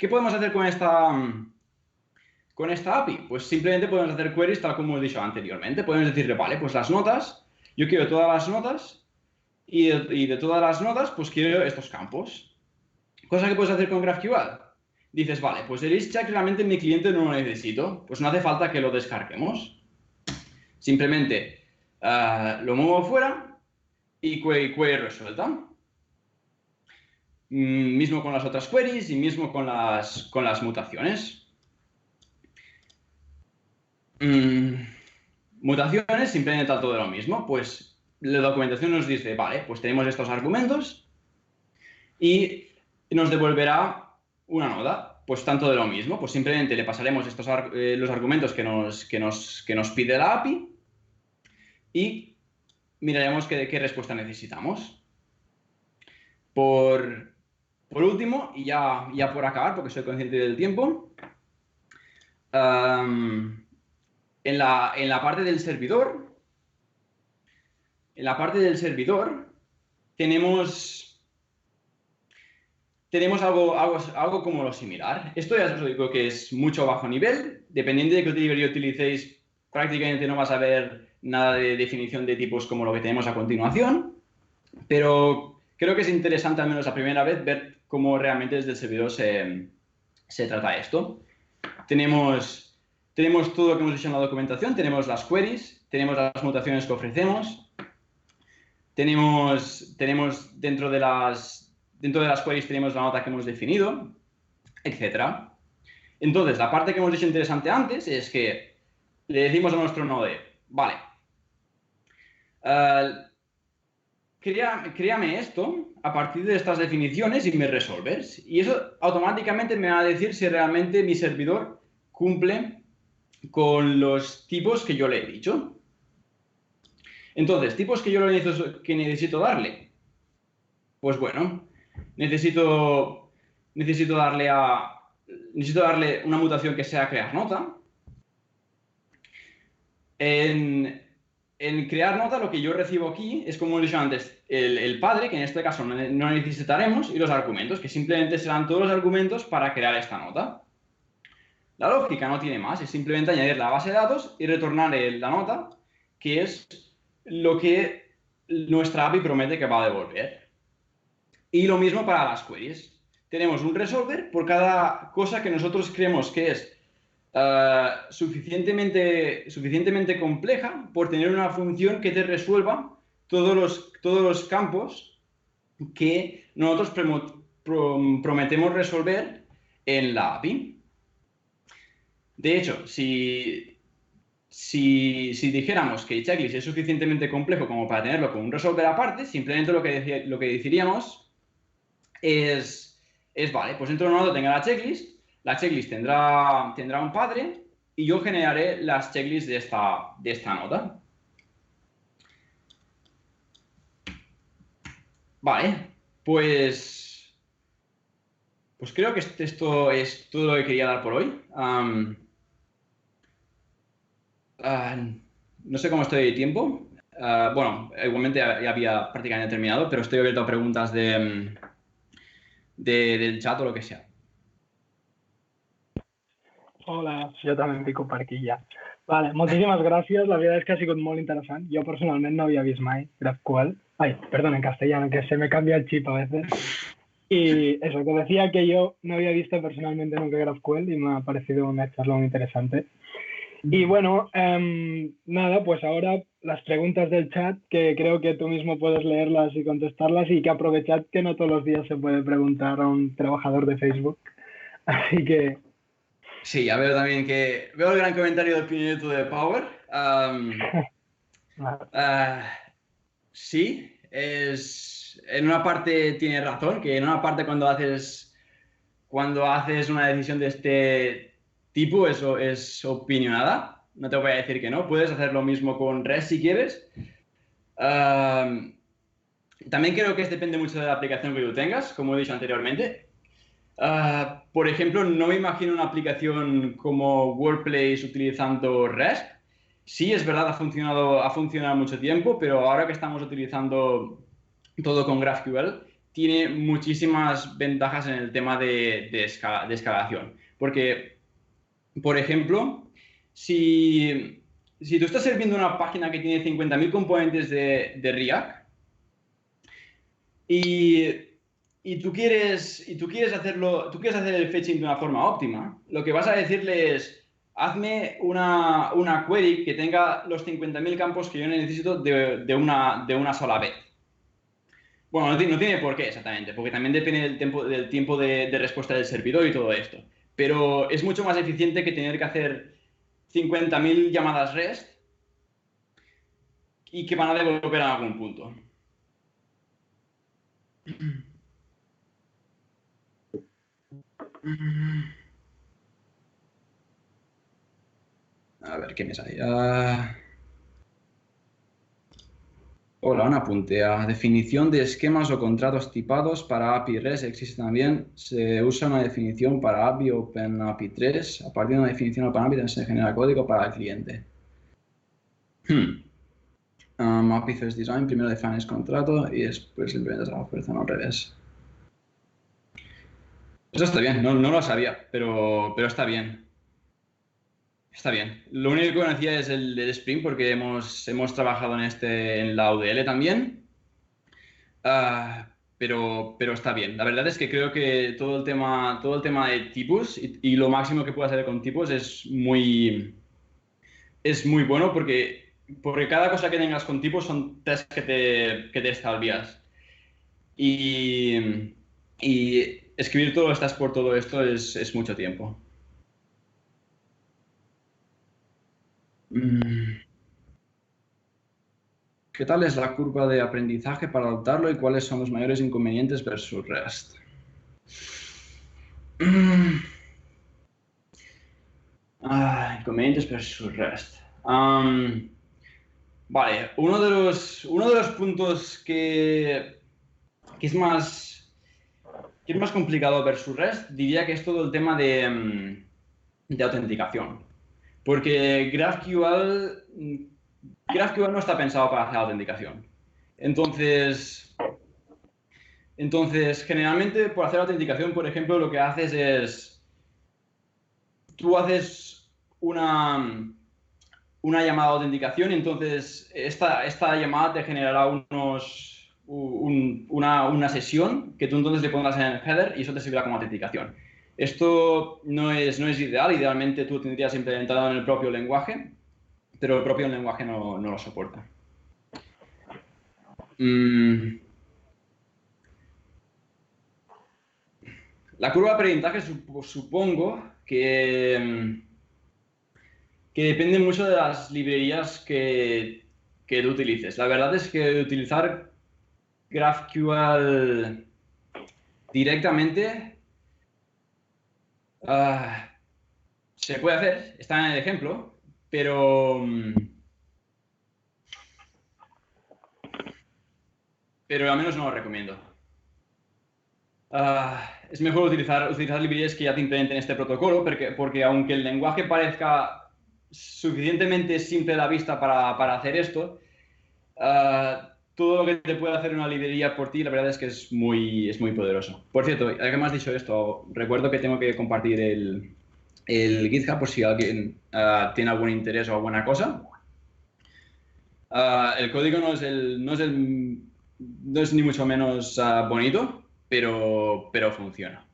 esta API? Pues simplemente podemos hacer queries tal como he dicho anteriormente. Podemos decirle, vale, pues las notas, yo quiero todas las notas y de todas las notas pues quiero estos campos. Cosa que puedes hacer con GraphQL. Dices, vale, pues el list check realmente mi cliente no lo necesito, pues no hace falta que lo descarguemos. Simplemente lo muevo fuera y query resuelta. Mismo con las otras queries y mismo con las mutaciones. Mutaciones, simplemente tal todo lo mismo. Pues la documentación nos dice, vale, pues tenemos estos argumentos y nos devolverá una nota. Pues tanto de lo mismo, pues simplemente le pasaremos los argumentos que nos pide la API y miraremos qué respuesta necesitamos. Por último, y ya por acabar, porque soy consciente del tiempo, en la parte del servidor, tenemos algo como lo similar. Esto ya os digo que es mucho bajo nivel. Dependiendo de qué librería utilicéis, prácticamente no vas a ver nada de definición de tipos como lo que tenemos a continuación. Pero creo que es interesante, al menos la primera vez, ver cómo realmente desde el servidor se trata esto. Tenemos todo lo que hemos dicho en la documentación. Tenemos las queries, tenemos las mutaciones que ofrecemos. Tenemos dentro de las queries tenemos la nota que hemos definido, etc. Entonces, la parte que hemos dicho interesante antes es que le decimos a nuestro node, vale, créame esto a partir de estas definiciones y mis resolvers. Y eso automáticamente me va a decir si realmente mi servidor cumple con los tipos que yo le he dicho. Entonces, tipos que yo necesito darle. Pues bueno, necesito darle una mutación que sea crear nota. En en crear nota lo que yo recibo aquí es, como he dicho antes, el padre, que en este caso no necesitaremos, y los argumentos, que simplemente serán todos los argumentos para crear esta nota. La lógica no tiene más, es simplemente añadir la base de datos y retornar la nota, que es lo que nuestra API promete que va a devolver. Y lo mismo para las queries. Tenemos un resolver por cada cosa que nosotros creemos que es suficientemente compleja por tener una función que te resuelva todos los campos que nosotros prometemos resolver en la API. De hecho, si dijéramos que checklist es suficientemente complejo como para tenerlo con un resolver aparte, simplemente lo que diríamos es vale, pues dentro de una nota tenga la checklist tendrá un padre y yo generaré las checklists de esta nota. Vale, pues creo que esto es todo lo que quería dar por hoy. No sé cómo estoy de tiempo. Bueno, igualmente ya había prácticamente terminado, pero estoy abierto a preguntas del chat o lo que sea. Hola, jo també em pico per aquí ja. Vale, moltíssimes gràcies, la veritat és que ha sigut molt interessant. Jo personalment no havia vist mai GraphQL. Ay, perdón, en castellano, que se me cambia el chip a veces. Y eso, que decía que yo no había visto personalmente nunca GraphQL y me ha parecido una charla muy interesante. Y bueno, nada, pues ahora las preguntas del chat, que creo que tú mismo puedes leerlas y contestarlas, y que aprovechad que no todos los días se puede preguntar a un trabajador de Facebook. Así que... Sí, ya veo también que... Veo el gran comentario del Pineto de Power. Sí, en una parte tiene razón, que en una parte cuando haces una decisión de este tipo, eso es opinionada. No te voy a decir que no. Puedes hacer lo mismo con REST si quieres. También creo que depende mucho de la aplicación que tú tengas, como he dicho anteriormente. Por ejemplo, no me imagino una aplicación como Workplace utilizando REST. Sí, es verdad, ha funcionado mucho tiempo, pero ahora que estamos utilizando todo con GraphQL, tiene muchísimas ventajas en el tema de escalación. Porque, por ejemplo, si tú estás viendo una página que tiene 50.000 componentes de React y tú quieres hacer el fetching de una forma óptima, lo que vas a decirle es: hazme una query que tenga los 50.000 campos que yo necesito de una sola vez. Bueno, no tiene por qué exactamente, porque también depende del tiempo de respuesta del servidor y todo esto. Pero es mucho más eficiente que tener que hacer 50.000 llamadas REST y que van a devolver a algún punto. A ver, ¿qué me sale? Hola, un apunte. Definición de esquemas o contratos tipados para API REST existe también. Se usa una definición para API OpenAPI 3. A partir de una definición OpenAPI también se genera código para el cliente. API First Design, primero defines contrato y después implementas a la fuerza, no al revés. Eso está bien, no lo sabía, pero está bien. Está bien. Lo único que conocía es el Spring, porque hemos trabajado en la UDL también. Pero está bien. La verdad es que creo que todo el tema de tipos y lo máximo que puedo hacer con tipos es muy bueno, porque cada cosa que tengas con tipos son tests que te extravías. Y escribir todo estas por todo esto es mucho tiempo. ¿Qué tal es la curva de aprendizaje para adoptarlo y cuáles son los mayores inconvenientes versus REST? Inconvenientes versus REST. Vale, uno de los puntos que es más complicado versus REST, diría que es todo el tema de autenticación. Porque GraphQL GraphQL no está pensado para hacer autenticación. Entonces, generalmente, por hacer autenticación, por ejemplo, lo que haces es, tú haces una llamada de autenticación, entonces esta llamada te generará una sesión que tú entonces le pondrás en el header y eso te servirá como autenticación. Esto no es ideal, idealmente tú tendrías implementado en el propio lenguaje, pero el propio lenguaje no lo soporta. La curva de aprendizaje supongo que depende mucho de las librerías que tú utilices. La verdad es que utilizar GraphQL directamente se puede hacer, está en el ejemplo, pero al menos no lo recomiendo. Es mejor utilizar librerías que ya te implementen este protocolo, porque aunque el lenguaje parezca suficientemente simple a la vista para hacer esto, todo lo que te puede hacer una librería por ti, la verdad es que es muy poderoso. Por cierto, ya que me has dicho esto, recuerdo que tengo que compartir el GitHub por si alguien tiene algún interés o alguna cosa. El código no es ni mucho menos bonito, pero funciona.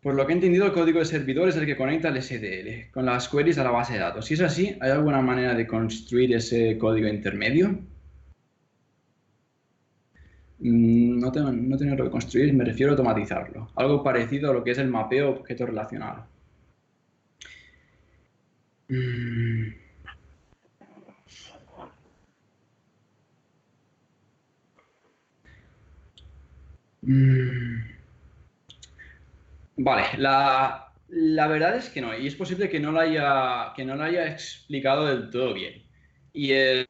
Por lo que he entendido, el código de servidor es el que conecta el SDL con las queries a la base de datos. Si es así, ¿hay alguna manera de construir ese código intermedio? No tenerlo que construir, me refiero a automatizarlo. Algo parecido a lo que es el mapeo objeto relacional. Vale, la verdad es que no, y es posible que no lo haya explicado del todo bien. El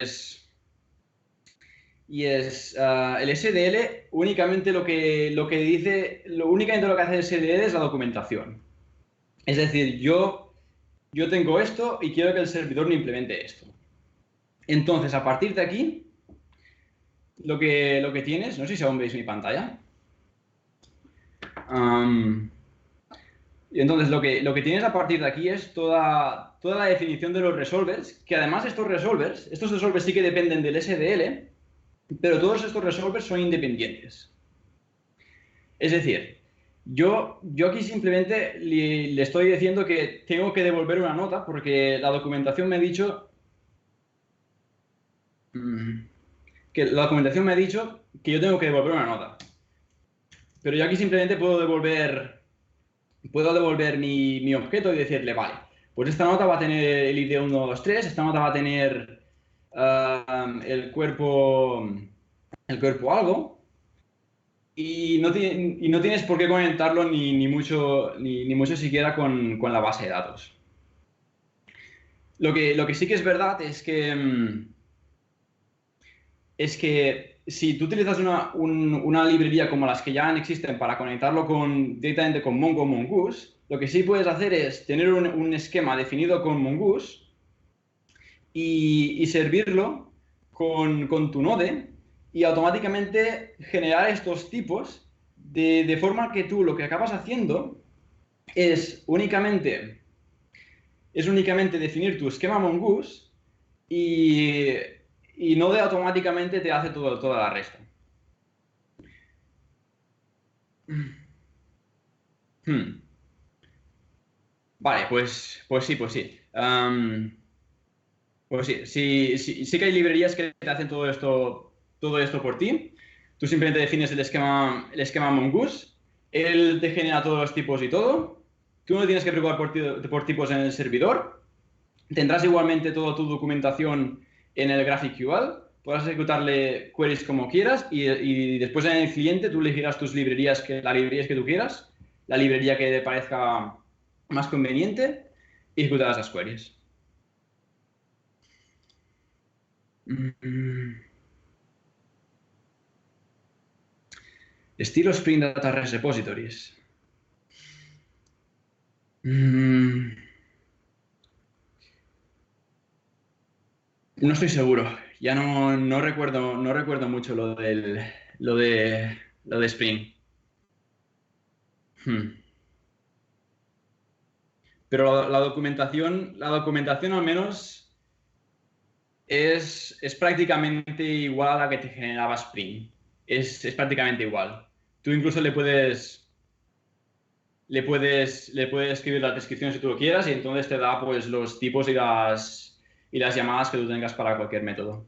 SDL únicamente únicamente lo que hace el SDL es la documentación. Es decir, yo tengo esto y quiero que el servidor me implemente esto. Entonces, a partir de aquí, lo que tienes, no sé si aún veis mi pantalla. Y entonces lo que tienes a partir de aquí es toda la definición de los resolvers, que además estos resolvers sí que dependen del SDL, pero todos estos resolvers son independientes. Es decir, yo aquí simplemente le estoy diciendo que tengo que devolver una nota porque la documentación me ha dicho que yo tengo que devolver una nota. Pero yo aquí simplemente puedo devolver mi objeto y decirle, vale, pues esta nota va a tener el ID 1, 2, 3, esta nota va a tener el cuerpo algo, y no tienes por qué conectarlo ni mucho siquiera con la base de datos. Lo que sí que es verdad es que si tú utilizas una librería como las que ya existen para conectarlo directamente con Mongo o Mongoose, lo que sí puedes hacer es tener un esquema definido con Mongoose y servirlo con tu node y automáticamente generar estos tipos de forma que tú lo que acabas haciendo es únicamente definir tu esquema Mongoose y Node automáticamente te hace toda la resta. Vale, pues sí. Pues sí que hay librerías que te hacen todo esto por ti. Tú simplemente defines el esquema Mongoose, él te genera todos los tipos y todo. Tú no tienes que preocupar por tipos en el servidor. Tendrás igualmente toda tu documentación en el GraphQL. Podrás ejecutarle queries como quieras y después en el cliente tú elegirás las librerías que tú quieras, la librería que te parezca más conveniente y ejecutarás las queries. Estilo Spring Data REST Repositories. No estoy seguro. Ya no recuerdo mucho lo de Spring. Pero la documentación al menos es prácticamente igual a la que te generaba Spring. Es prácticamente igual. Tú incluso le puedes escribir la descripción si tú lo quieras y entonces te da pues los tipos y las llamadas que tú tengas para cualquier método.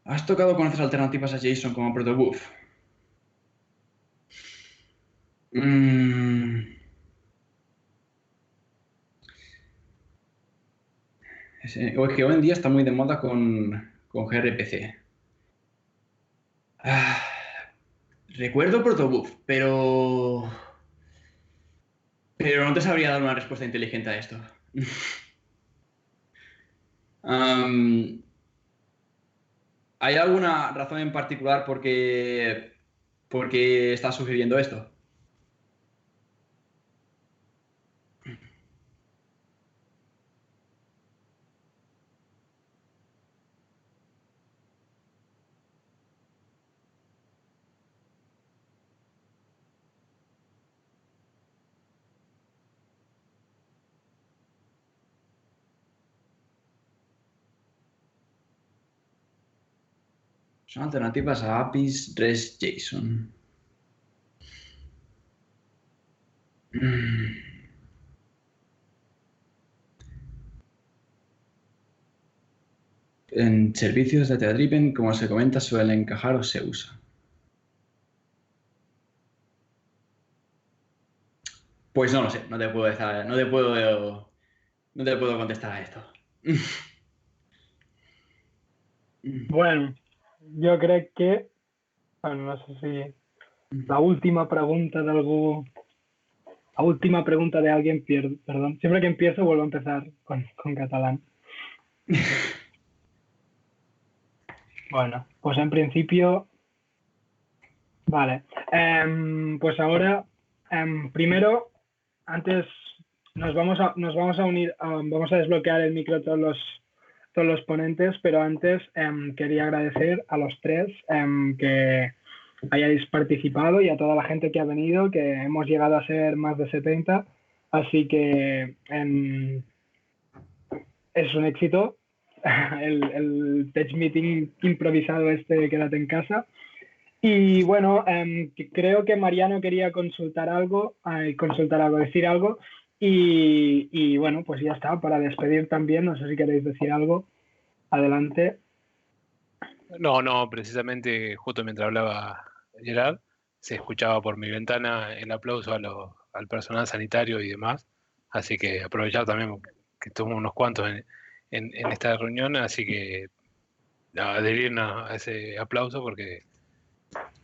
¿Has tocado con otras alternativas a JSON como protobuf? Que hoy en día está muy de moda con gRPC. Recuerdo protobuf, pero no te sabría dar una respuesta inteligente a esto. ¿Hay alguna razón en particular por qué estás sugiriendo esto? Son alternativas a APIs REST JSON. En servicios data-driven, como se comenta, suele encajar o se usa. Pues no lo sé, no te puedo contestar a esto. Bueno, yo creo que, bueno, no sé si la última pregunta de alguien pierde, perdón. Siempre que empiezo vuelvo a empezar con catalán. Bueno, pues en principio, vale. Pues ahora, primero, antes nos vamos a unir, vamos a desbloquear el micro todos los ponentes, pero antes quería agradecer a los tres que hayáis participado y a toda la gente que ha venido, que hemos llegado a ser más de 70, así que es un éxito el Tech Meeting improvisado Quédate en casa. Y bueno, creo que Mariano quería decir algo. Y bueno, pues ya está, para despedir también, no sé si queréis decir algo. Adelante. No, precisamente justo mientras hablaba Gerard, se escuchaba por mi ventana el aplauso al personal sanitario y demás. Así que aprovechar también que estuvimos unos cuantos en esta reunión, así que adherirnos a ese aplauso porque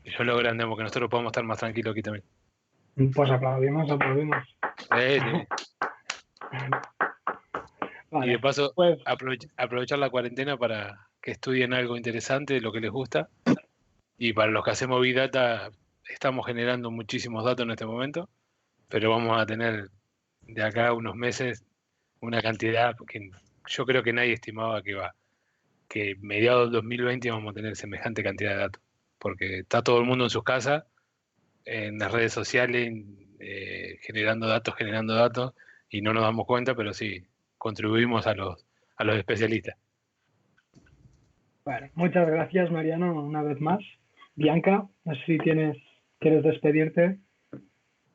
yo lo grandemos que nosotros podamos estar más tranquilos aquí también. Pues aplaudimos. Sí. Vale, y de paso, pues aprovechar la cuarentena para que estudien algo interesante, lo que les gusta. Y para los que hacemos Big Data, estamos generando muchísimos datos en este momento, pero vamos a tener de acá a unos meses una cantidad que yo creo que nadie estimaba que mediados del 2020 vamos a tener semejante cantidad de datos, porque está todo el mundo en sus casas, en las redes sociales, generando datos, y no nos damos cuenta, pero sí, contribuimos a los especialistas. bueno, muchas gracias, Mariano, una vez más. Bianca, no sé si quieres despedirte.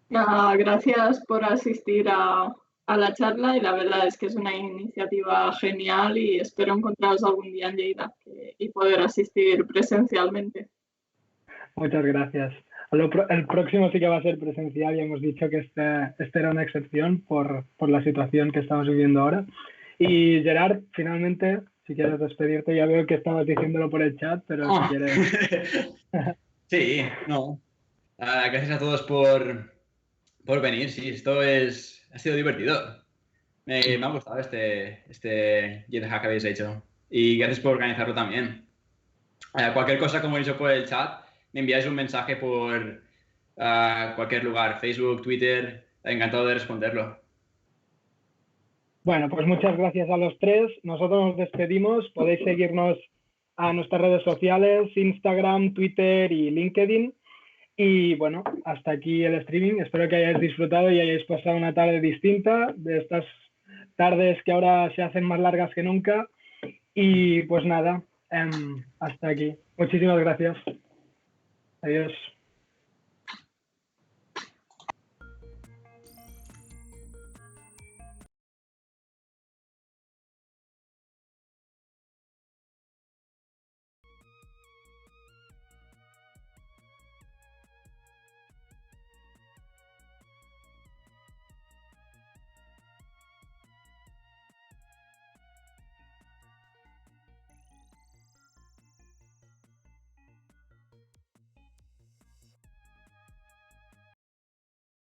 Gracias por asistir a la charla y la verdad es que es una iniciativa genial y espero encontraros algún día en Lleida y poder asistir presencialmente. Muchas gracias. El próximo sí que va a ser presencial y hemos dicho que esta era una excepción por la situación que estamos viviendo ahora. Y Gerard, finalmente, si quieres despedirte, ya veo que estabas diciéndolo por el chat, pero si quieres... Sí, no. Gracias a todos por venir, sí, ha sido divertido. Me ha gustado este GitHub que habéis hecho. Y gracias por organizarlo también. Cualquier cosa, como he dicho por el chat, me enviáis un mensaje por cualquier lugar, Facebook, Twitter, encantado de responderlo. Bueno, pues muchas gracias a los tres. Nosotros nos despedimos. Podéis seguirnos a nuestras redes sociales, Instagram, Twitter y LinkedIn. Y bueno, hasta aquí el streaming. Espero que hayáis disfrutado y hayáis pasado una tarde distinta, de estas tardes que ahora se hacen más largas que nunca. Y pues nada, hasta aquí. Muchísimas gracias. Adiós.